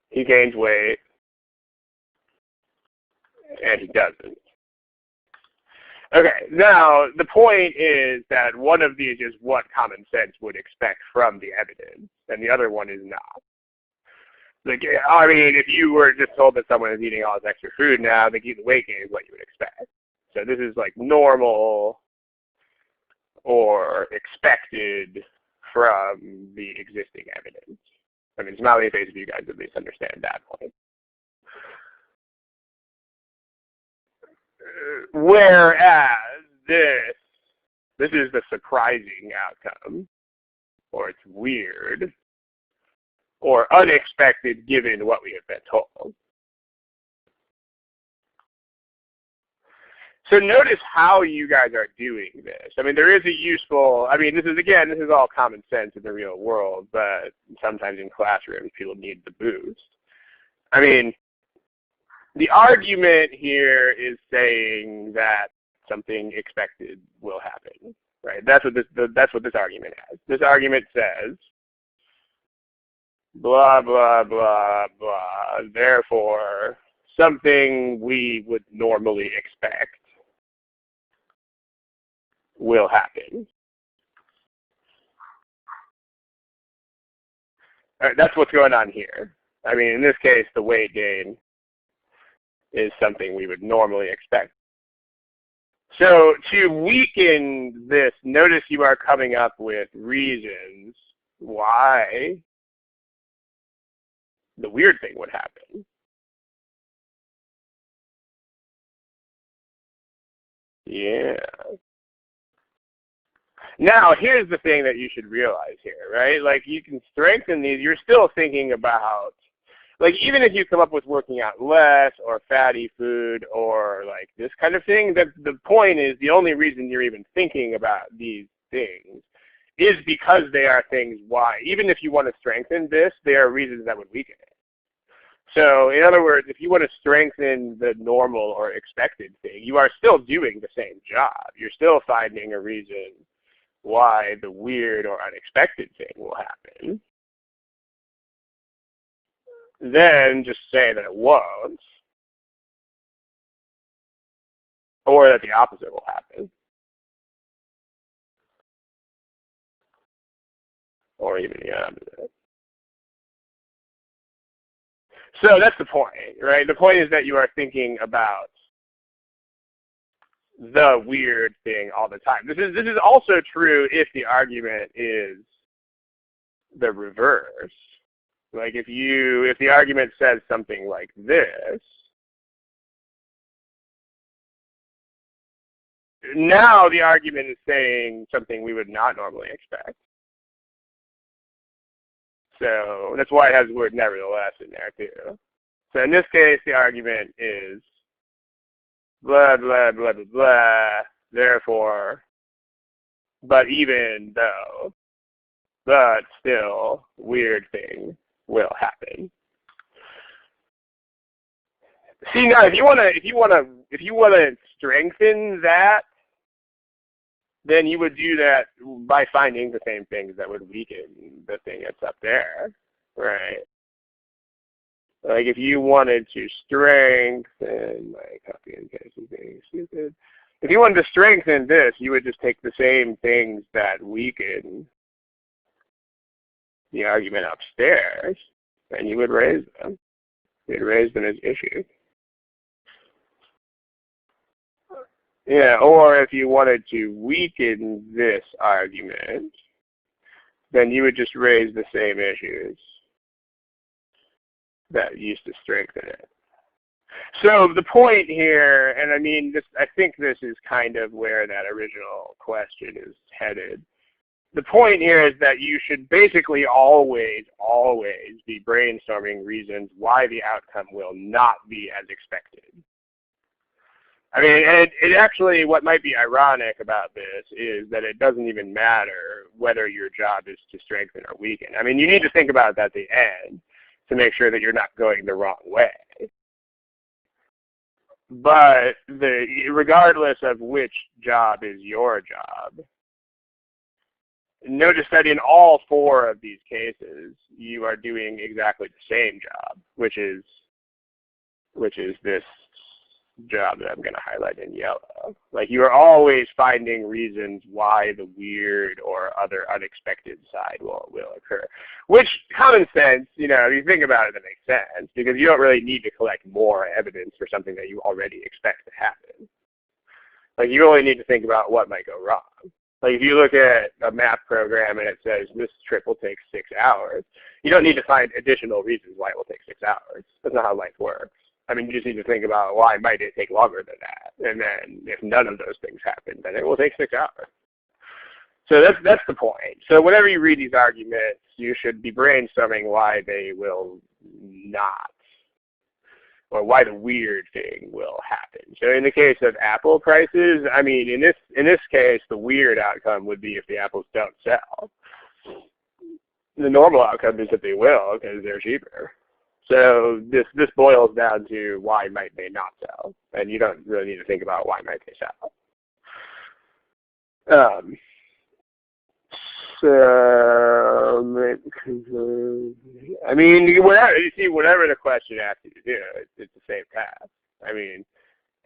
he gains weight and he doesn't. Okay, now the point is that one of these is what common sense would expect from the evidence, and the other one is not. Like, I mean, if you were just told that someone is eating all this extra food now, the weight gain is what you would expect. So this is like normal or expected from the existing evidence. I mean, smiley face if you guys at least understand that point. Whereas this is the surprising outcome, or it's weird, or unexpected given what we have been told. So notice how you guys are doing this. I mean, there is a useful, I mean, this is all common sense in the real world, but sometimes in classrooms people need the boost. I mean, the argument here is saying that something expected will happen, right? That's what this argument has. This argument says, blah, blah, blah, blah, therefore, something we would normally expect will happen. All right, that's what's going on here. I mean, in this case, the weight gain is something we would normally expect. So to weaken this, notice you are coming up with reasons why the weird thing would happen. Yeah. Now, here's the thing that you should realize here, right? Like, you can strengthen these. You're still thinking about, like, even if you come up with working out less or fatty food or, like, this kind of thing, the point is the only reason you're even thinking about these things is because they are things why. Even if you want to strengthen this, there are reasons that would weaken it. So, in other words, if you want to strengthen the normal or expected thing, you are still doing the same job. You're still finding a reason why the weird or unexpected thing will happen. Then just say that it won't, or that the opposite will happen, or even the opposite. So that's the point, right? The point is that you are thinking about the weird thing all the time. This is also true if the argument is the reverse. Like if the argument says something like this, now the argument is saying something we would not normally expect. So that's why it has the word nevertheless in there too. So in this case, the argument is blah, blah, blah, blah, blah, therefore, but even though, but still, weird thing will happen. See, now if you want to strengthen that, then you would do that by finding the same things that would weaken the thing that's up there, right? Like if you wanted to strengthen, like copy and paste is being stupid. If you wanted to strengthen this, you would just take the same things that weaken the argument upstairs, and you would raise them. You'd raise them as issues. Yeah, or if you wanted to weaken this argument, then you would just raise the same issues that used to strengthen it. So the point here, and I mean, I think this is kind of where that original question is headed. The point here is that you should basically always be brainstorming reasons why the outcome will not be as expected. I mean, and it actually, what might be ironic about this is that it doesn't even matter whether your job is to strengthen or weaken. I mean, you need to think about that at the end to make sure that you're not going the wrong way. But regardless of which job is your job, notice that in all four of these cases, you are doing exactly the same job, which is this job that I'm going to highlight in yellow. Like you are always finding reasons why the weird or other unexpected side will occur. Which, common sense, you know, if you think about it, that makes sense because you don't really need to collect more evidence for something that you already expect to happen. Like you only need to think about what might go wrong. Like if you look at a math program and it says this trip will take 6 hours, you don't need to find additional reasons why it will take 6 hours. That's not how life works. I mean, you just need to think about why might it take longer than that. And then if none of those things happen, then it will take 6 hours. So that's the point. So whenever you read these arguments, you should be brainstorming why they will not, or why the weird thing will happen. So in the case of Apple prices, I mean, in this case, the weird outcome would be if the apples don't sell. The normal outcome is that they will because they're cheaper. So this boils down to why might they not sell, and you don't really need to think about why might they sell. So I mean, whatever the question asks you to do, it's the same task. I mean,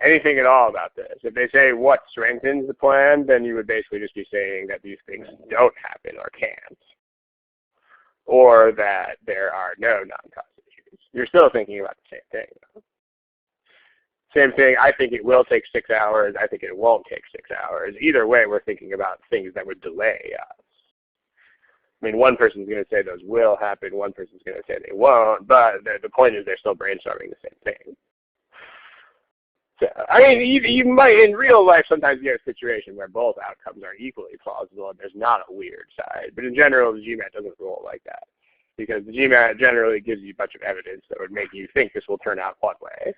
anything at all about this. If they say what strengthens the plan, then you would basically just be saying that these things don't happen or can't, or that there are no non-cause issues. You're still thinking about the same thing, though. Same thing, I think it will take 6 hours. I think it won't take 6 hours. Either way, we're thinking about things that would delay us. I mean, one person's going to say those will happen, one person's going to say they won't, but the point is they're still brainstorming the same thing. So, I mean, you might, in real life, sometimes you get a situation where both outcomes are equally plausible and there's not a weird side. But in general, the GMAT doesn't roll like that, because the GMAT generally gives you a bunch of evidence that would make you think this will turn out one way,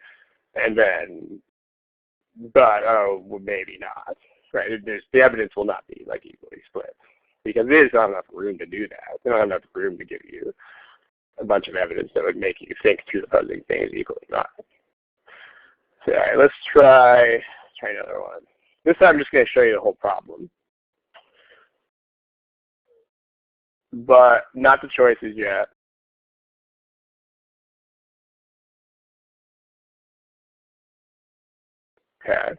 and then, but, oh, well, maybe not, right? The evidence will not be, like, equally split, because there's not enough room to do that. They don't have enough room to give you a bunch of evidence that would make you think two opposing things equally not. So, all right, let's try another one. This time I'm just going to show you the whole problem, but not the choices yet. Okay.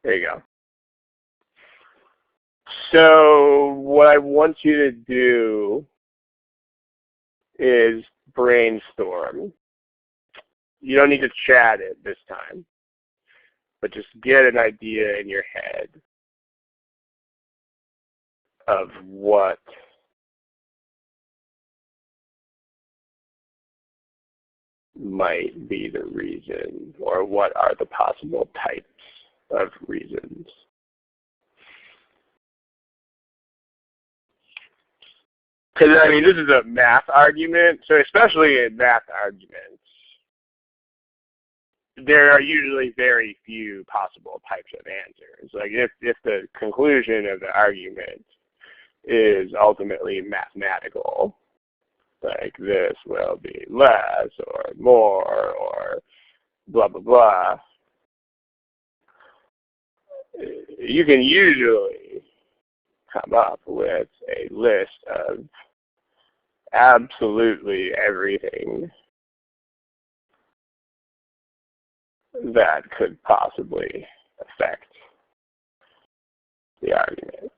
There you go. So what I want you to do is brainstorm. You don't need to chat it this time, but just get an idea in your head of what might be the reason, or what are the possible types of reasons. Because, I mean, this is a math argument, so especially in math arguments, there are usually very few possible types of answers. Like, if the conclusion of the argument is ultimately mathematical, like this will be less or more or blah, blah, blah, you can usually come up with a list of absolutely everything that could possibly affect the argument.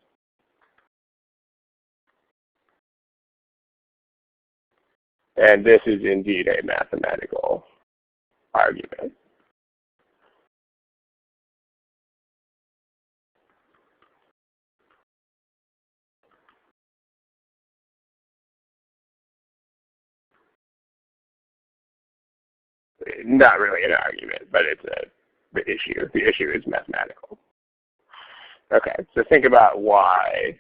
And this is indeed a mathematical argument. Not really an argument, but it's the issue. The issue is mathematical. Okay, so think about why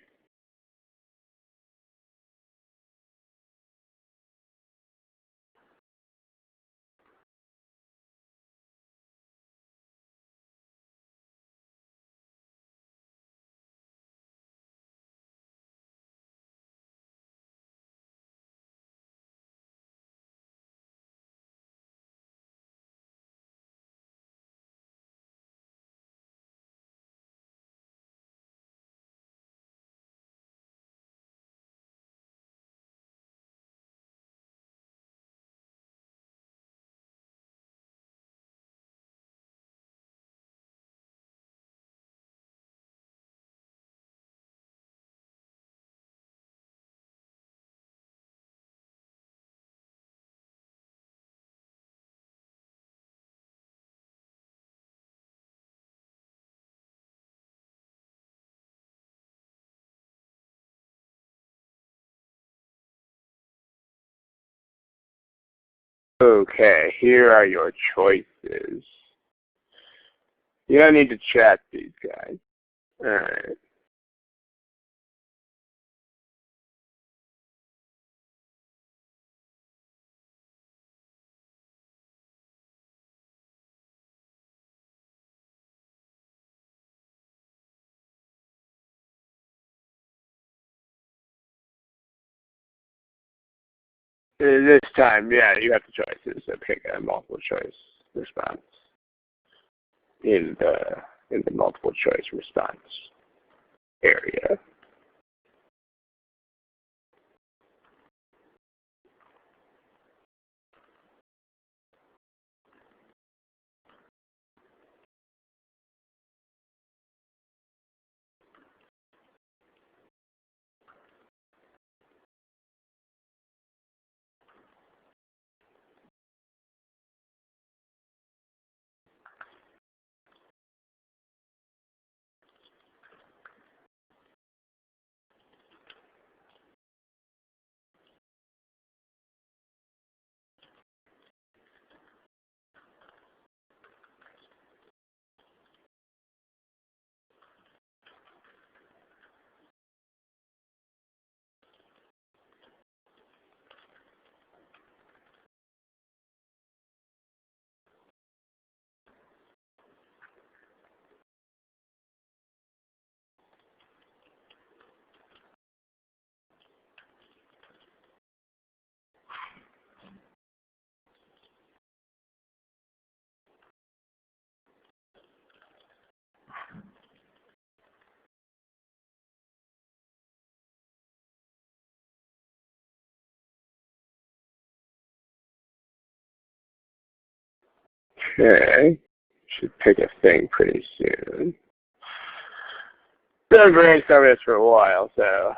Okay, here are your choices. You don't need to check these guys. Alright. This time, yeah, you have the choices. So pick a multiple choice response in the multiple choice response area. Okay. Should pick a thing pretty soon. Been brainstorming this for a while, so.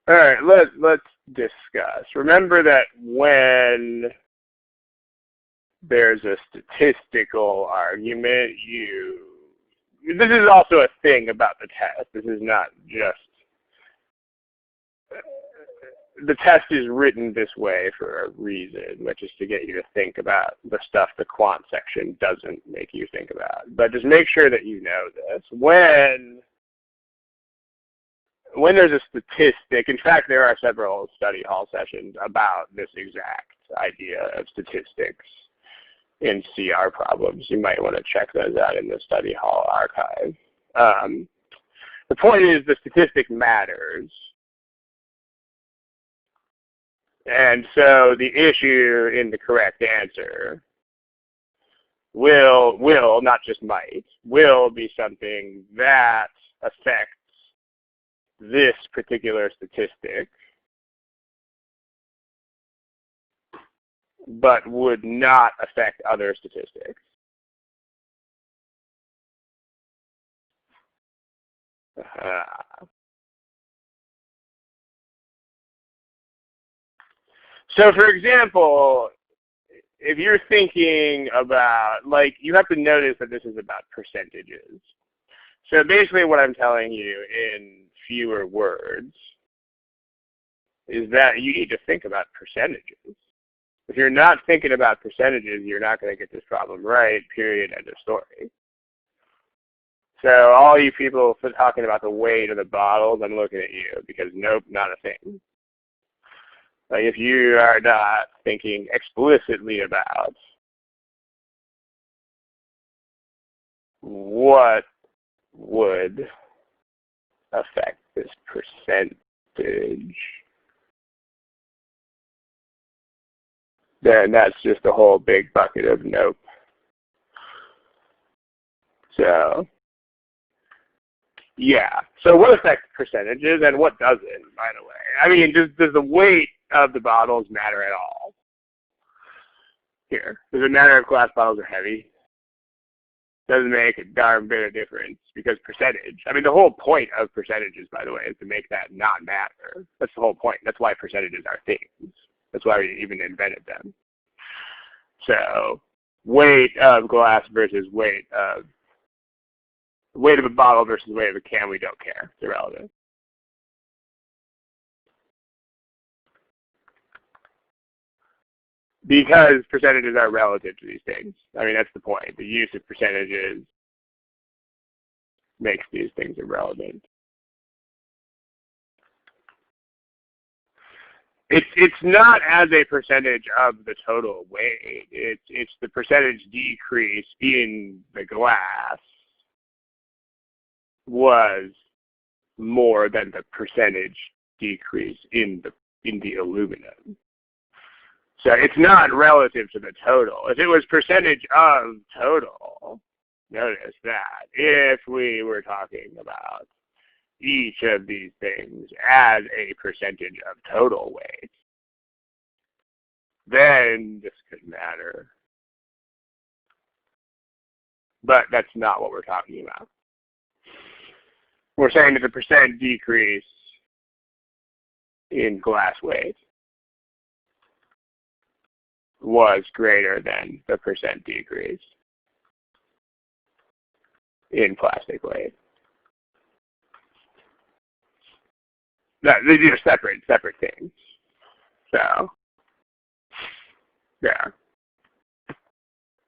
All right, let's discuss. Remember that when there's a statistical argument, this is also a thing about the test. This is not just the test is written this way for a reason, which is to get you to think about the stuff the quant section doesn't make you think about. But just make sure that you know this. When there's a statistic, in fact, there are several study hall sessions about this exact idea of statistics in CR problems. You might want to check those out in the study hall archive. The point is the statistic matters. And so the issue in the correct answer will, not just might, will be something that affects this particular statistic, but would not affect other statistics. So for example, if you're thinking about, like, you have to notice that this is about percentages. So basically what I'm telling you in fewer words is that you need to think about percentages. If you're not thinking about percentages, you're not going to get this problem right, period, end of story. So all you people talking about the weight of the bottles, I'm looking at you because nope, not a thing. Like if you are not thinking explicitly about what would affect this percentage, then that's just a whole big bucket of nope. So, yeah. So what affects percentages and what doesn't, by the way? I mean, does the weight of the bottles matter at all? Here. Does it matter if glass bottles are heavy? Doesn't make a darn bit of difference because percentage. I mean, the whole point of percentages, by the way, is to make that not matter. That's the whole point. That's why percentages are things. That's why we even invented them. So weight of glass versus weight of a bottle versus weight of a can, we don't care. It's irrelevant. Because percentages are relative to these things. I mean, that's the point. The use of percentages makes these things irrelevant. It's not as a percentage of the total weight. It's the percentage decrease in the glass was more than the percentage decrease in the aluminum. So it's not relative to the total. If it was percentage of total, notice that if we were talking about each of these things as a percentage of total weight, then this could matter. But that's not what we're talking about. We're saying that the percent decrease in glass weight was greater than the percent decrease in plastic weight. No, these are separate things. So, yeah.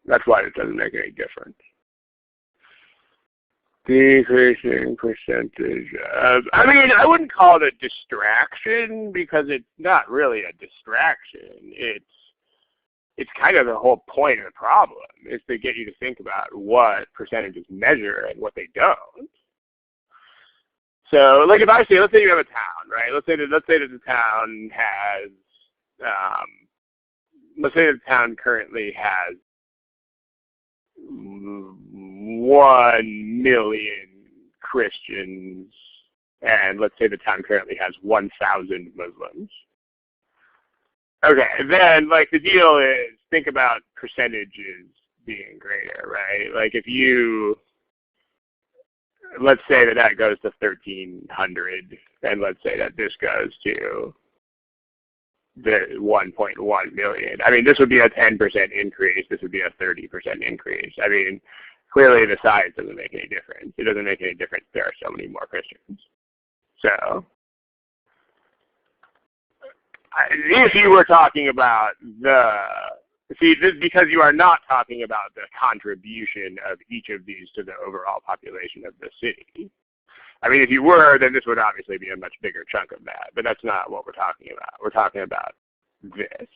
That's why it doesn't make any difference. Decreasing percentage of, I mean, I wouldn't call it a distraction because it's not really a distraction. It's kind of the whole point of the problem is to get you to think about what percentages measure and what they don't. So, like if I say, let's say you have a town, right? Let's say that the town has, let's say the town currently has 1 million Christians, and let's say the town currently has 1,000 Muslims. Okay, then like the deal is think about percentages being greater, right? Like if you, let's say that goes to 1,300, and let's say that this goes to the 1.1 million. I mean, this would be a 10% increase. This would be a 30% increase. I mean, clearly the size doesn't make any difference. It doesn't make any difference. There are so many more Christians. So if you were talking about because you are not talking about the contribution of each of these to the overall population of the city. I mean, if you were, then this would obviously be a much bigger chunk of that, but that's not what we're talking about. We're talking about this.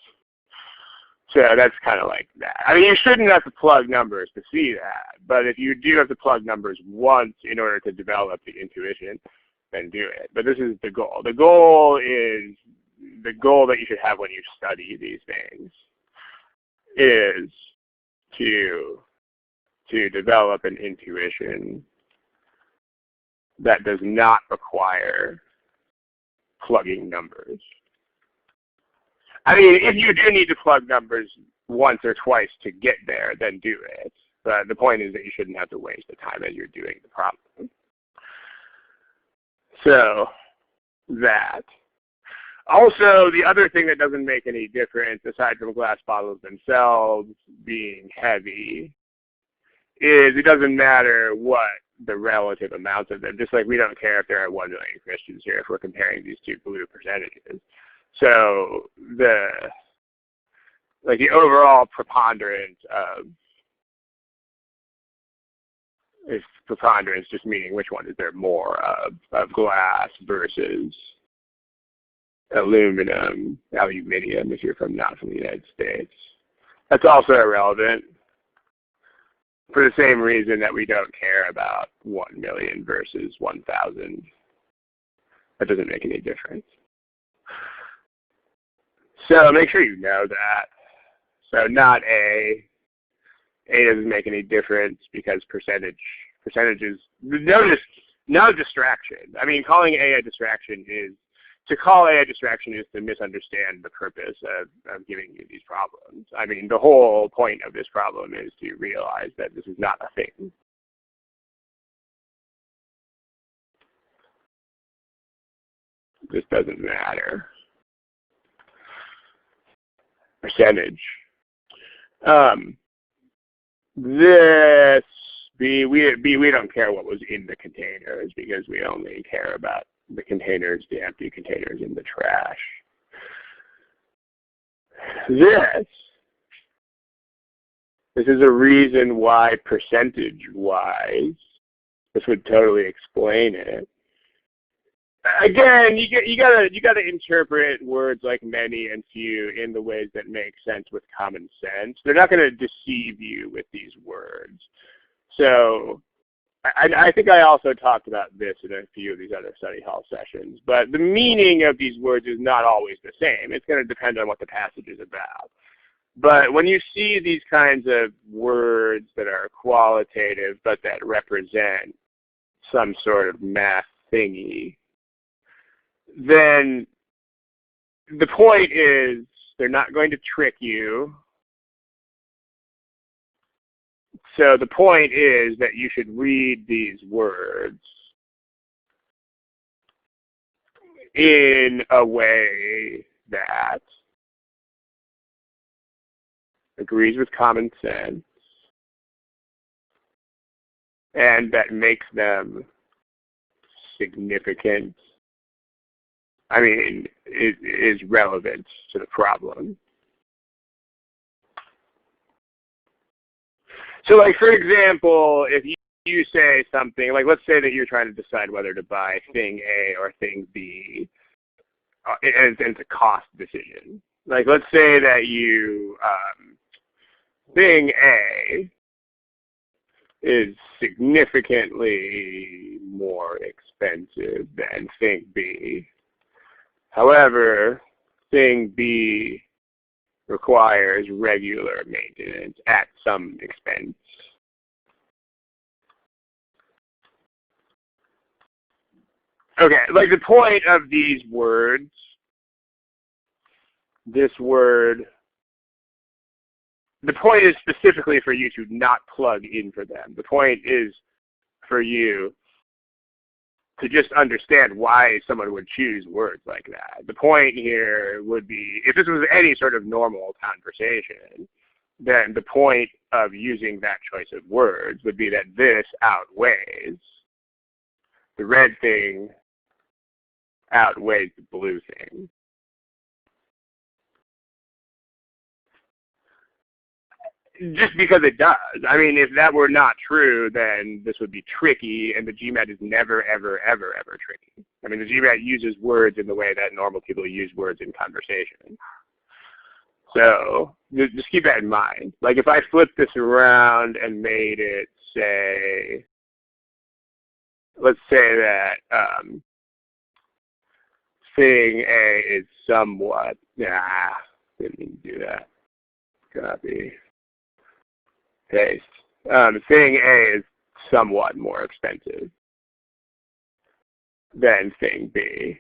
So that's kind of like that. I mean, you shouldn't have to plug numbers to see that, but if you do have to plug numbers once in order to develop the intuition, then do it. But this is the goal. The goal is the goal that you should have when you study these things is to develop an intuition that does not require plugging numbers. I mean, if you do need to plug numbers once or twice to get there, then do it. But the point is that you shouldn't have to waste the time as you're doing the problem. So, that. Also, the other thing that doesn't make any difference, aside from glass bottles themselves being heavy, is it doesn't matter what the relative amounts of them. Just like we don't care if there are 1 million Christians here if we're comparing these two blue percentages. So the overall preponderance is preponderance just meaning which one is there more of glass versus aluminium if you're not from the United States. That's also irrelevant for the same reason that we don't care about 1 million versus 1,000. That doesn't make any difference. So make sure you know that. So not A. A doesn't make any difference because percentages, notice, no distraction. I mean, calling A a distraction is to call A a distraction is to misunderstand the purpose of giving you these problems. I mean, the whole point of this problem is to realize that this is not a thing. This doesn't matter. Percentage. This we don't care what was in the containers because we only care about the containers, the empty containers in the trash. This is a reason why percentage-wise, this would totally explain it. Again, you gotta interpret words like many and few in the ways that make sense with common sense. They're not going to deceive you with these words. So I think I also talked about this in a few of these other study hall sessions. But the meaning of these words is not always the same. It's going to depend on what the passage is about. But when you see these kinds of words that are qualitative but that represent some sort of math thingy, then the point is they're not going to trick you. So the point is that you should read these words in a way that agrees with common sense and that makes them significant. I mean, it is relevant to the problem. So like, for example, if you say something, like let's say that you're trying to decide whether to buy thing A or thing B, and it's a cost decision. Like let's say that you, thing A is significantly more expensive than thing B. However, thing B requires regular maintenance at some expense. Okay, like the point of these words, this word, the point is specifically for you to not plug in for them. The point is for you to just understand why someone would choose words like that. The point here would be, if this was any sort of normal conversation, then the point of using that choice of words would be that this outweighs, the red thing outweighs the blue thing. Just because it does. I mean, if that were not true, then this would be tricky, and the GMAT is never, ever, ever, ever tricky. I mean, the GMAT uses words in the way that normal people use words in conversation. So just keep that in mind. Like if I flipped this around and made it say, let's say that thing A is somewhat, didn't mean to do that. Copy. Paste. Thing A is somewhat more expensive than thing B.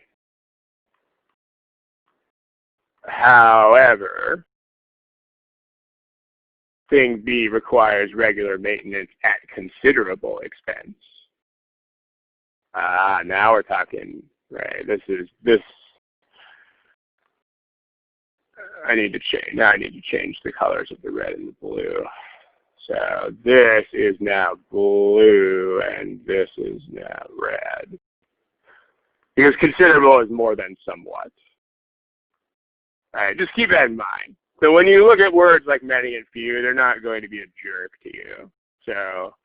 However, thing B requires regular maintenance at considerable expense. Now we're talking, right? I need to change. Now I need to change the colors of the red and the blue. So this is now blue and this is now red. Because considerable is more than somewhat. All right, just keep that in mind. So when you look at words like many and few, they're not going to be a jerk to you. So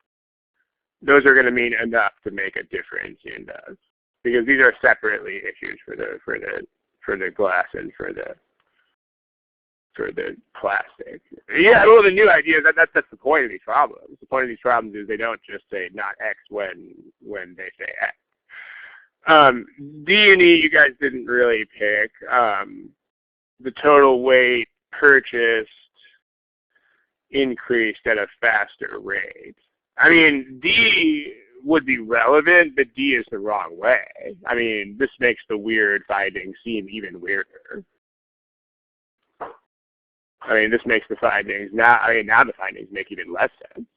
those are going to mean enough to make a difference in those. Because these are separately issues for the glass and for the plastic. Yeah, well, the new idea, that's the point of these problems. The point of these problems is they don't just say not X when they say X. D and E, you guys didn't really pick. The total weight purchased increased at a faster rate. I mean, D would be relevant, but D is the wrong way. I mean, this makes the weird findings seem even weirder. I mean, this makes the findings now. I mean, now the findings make even less sense.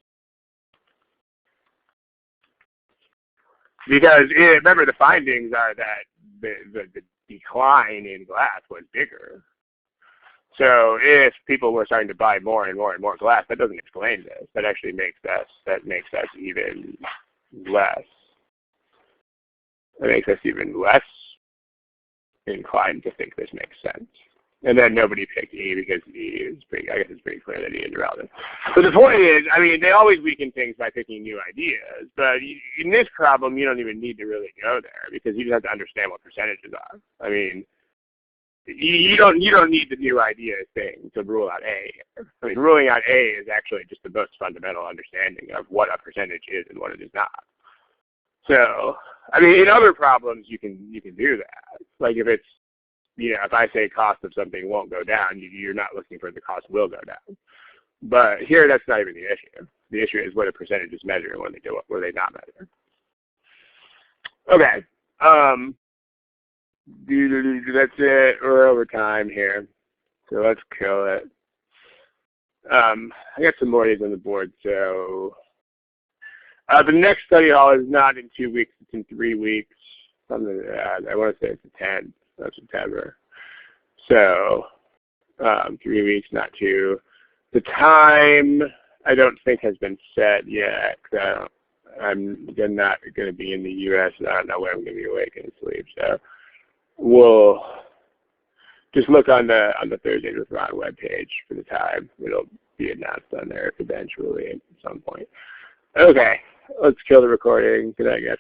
Because remember, the findings are that the decline in glass was bigger. So if people were starting to buy more and more and more glass, that doesn't explain this. That actually makes us even less. That makes us even less inclined to think this makes sense. And then nobody picked E because E is pretty, I guess it's pretty clear that E is irrelevant. But the point is, I mean, they always weaken things by picking new ideas. But in this problem, you don't even need to really go there because you just have to understand what percentages are. I mean, you don't need the new idea thing to rule out A. I mean, ruling out A is actually just the most fundamental understanding of what a percentage is and what it is not. So, I mean, in other problems, you can do that. Like if it's, you know, if I say cost of something won't go down, you're not looking for the cost will go down. But here, that's not even the issue. The issue is what a percentage is measured and when they do it, where they not measure. Okay. That's it. We're over time here, so let's kill it. I got some more of these on the board. So the next study hall is not in 2 weeks; it's in 3 weeks. Something I want to say it's the 10th of September. So 3 weeks, not 2. The time I don't think has been set yet. I'm not going to be in the U.S. and I don't know when I'm going to be awake and asleep. So we'll just look on the Thursday with Ron webpage for the time. It'll be announced on there eventually at some point. Okay, let's kill the recording. Good night, guys.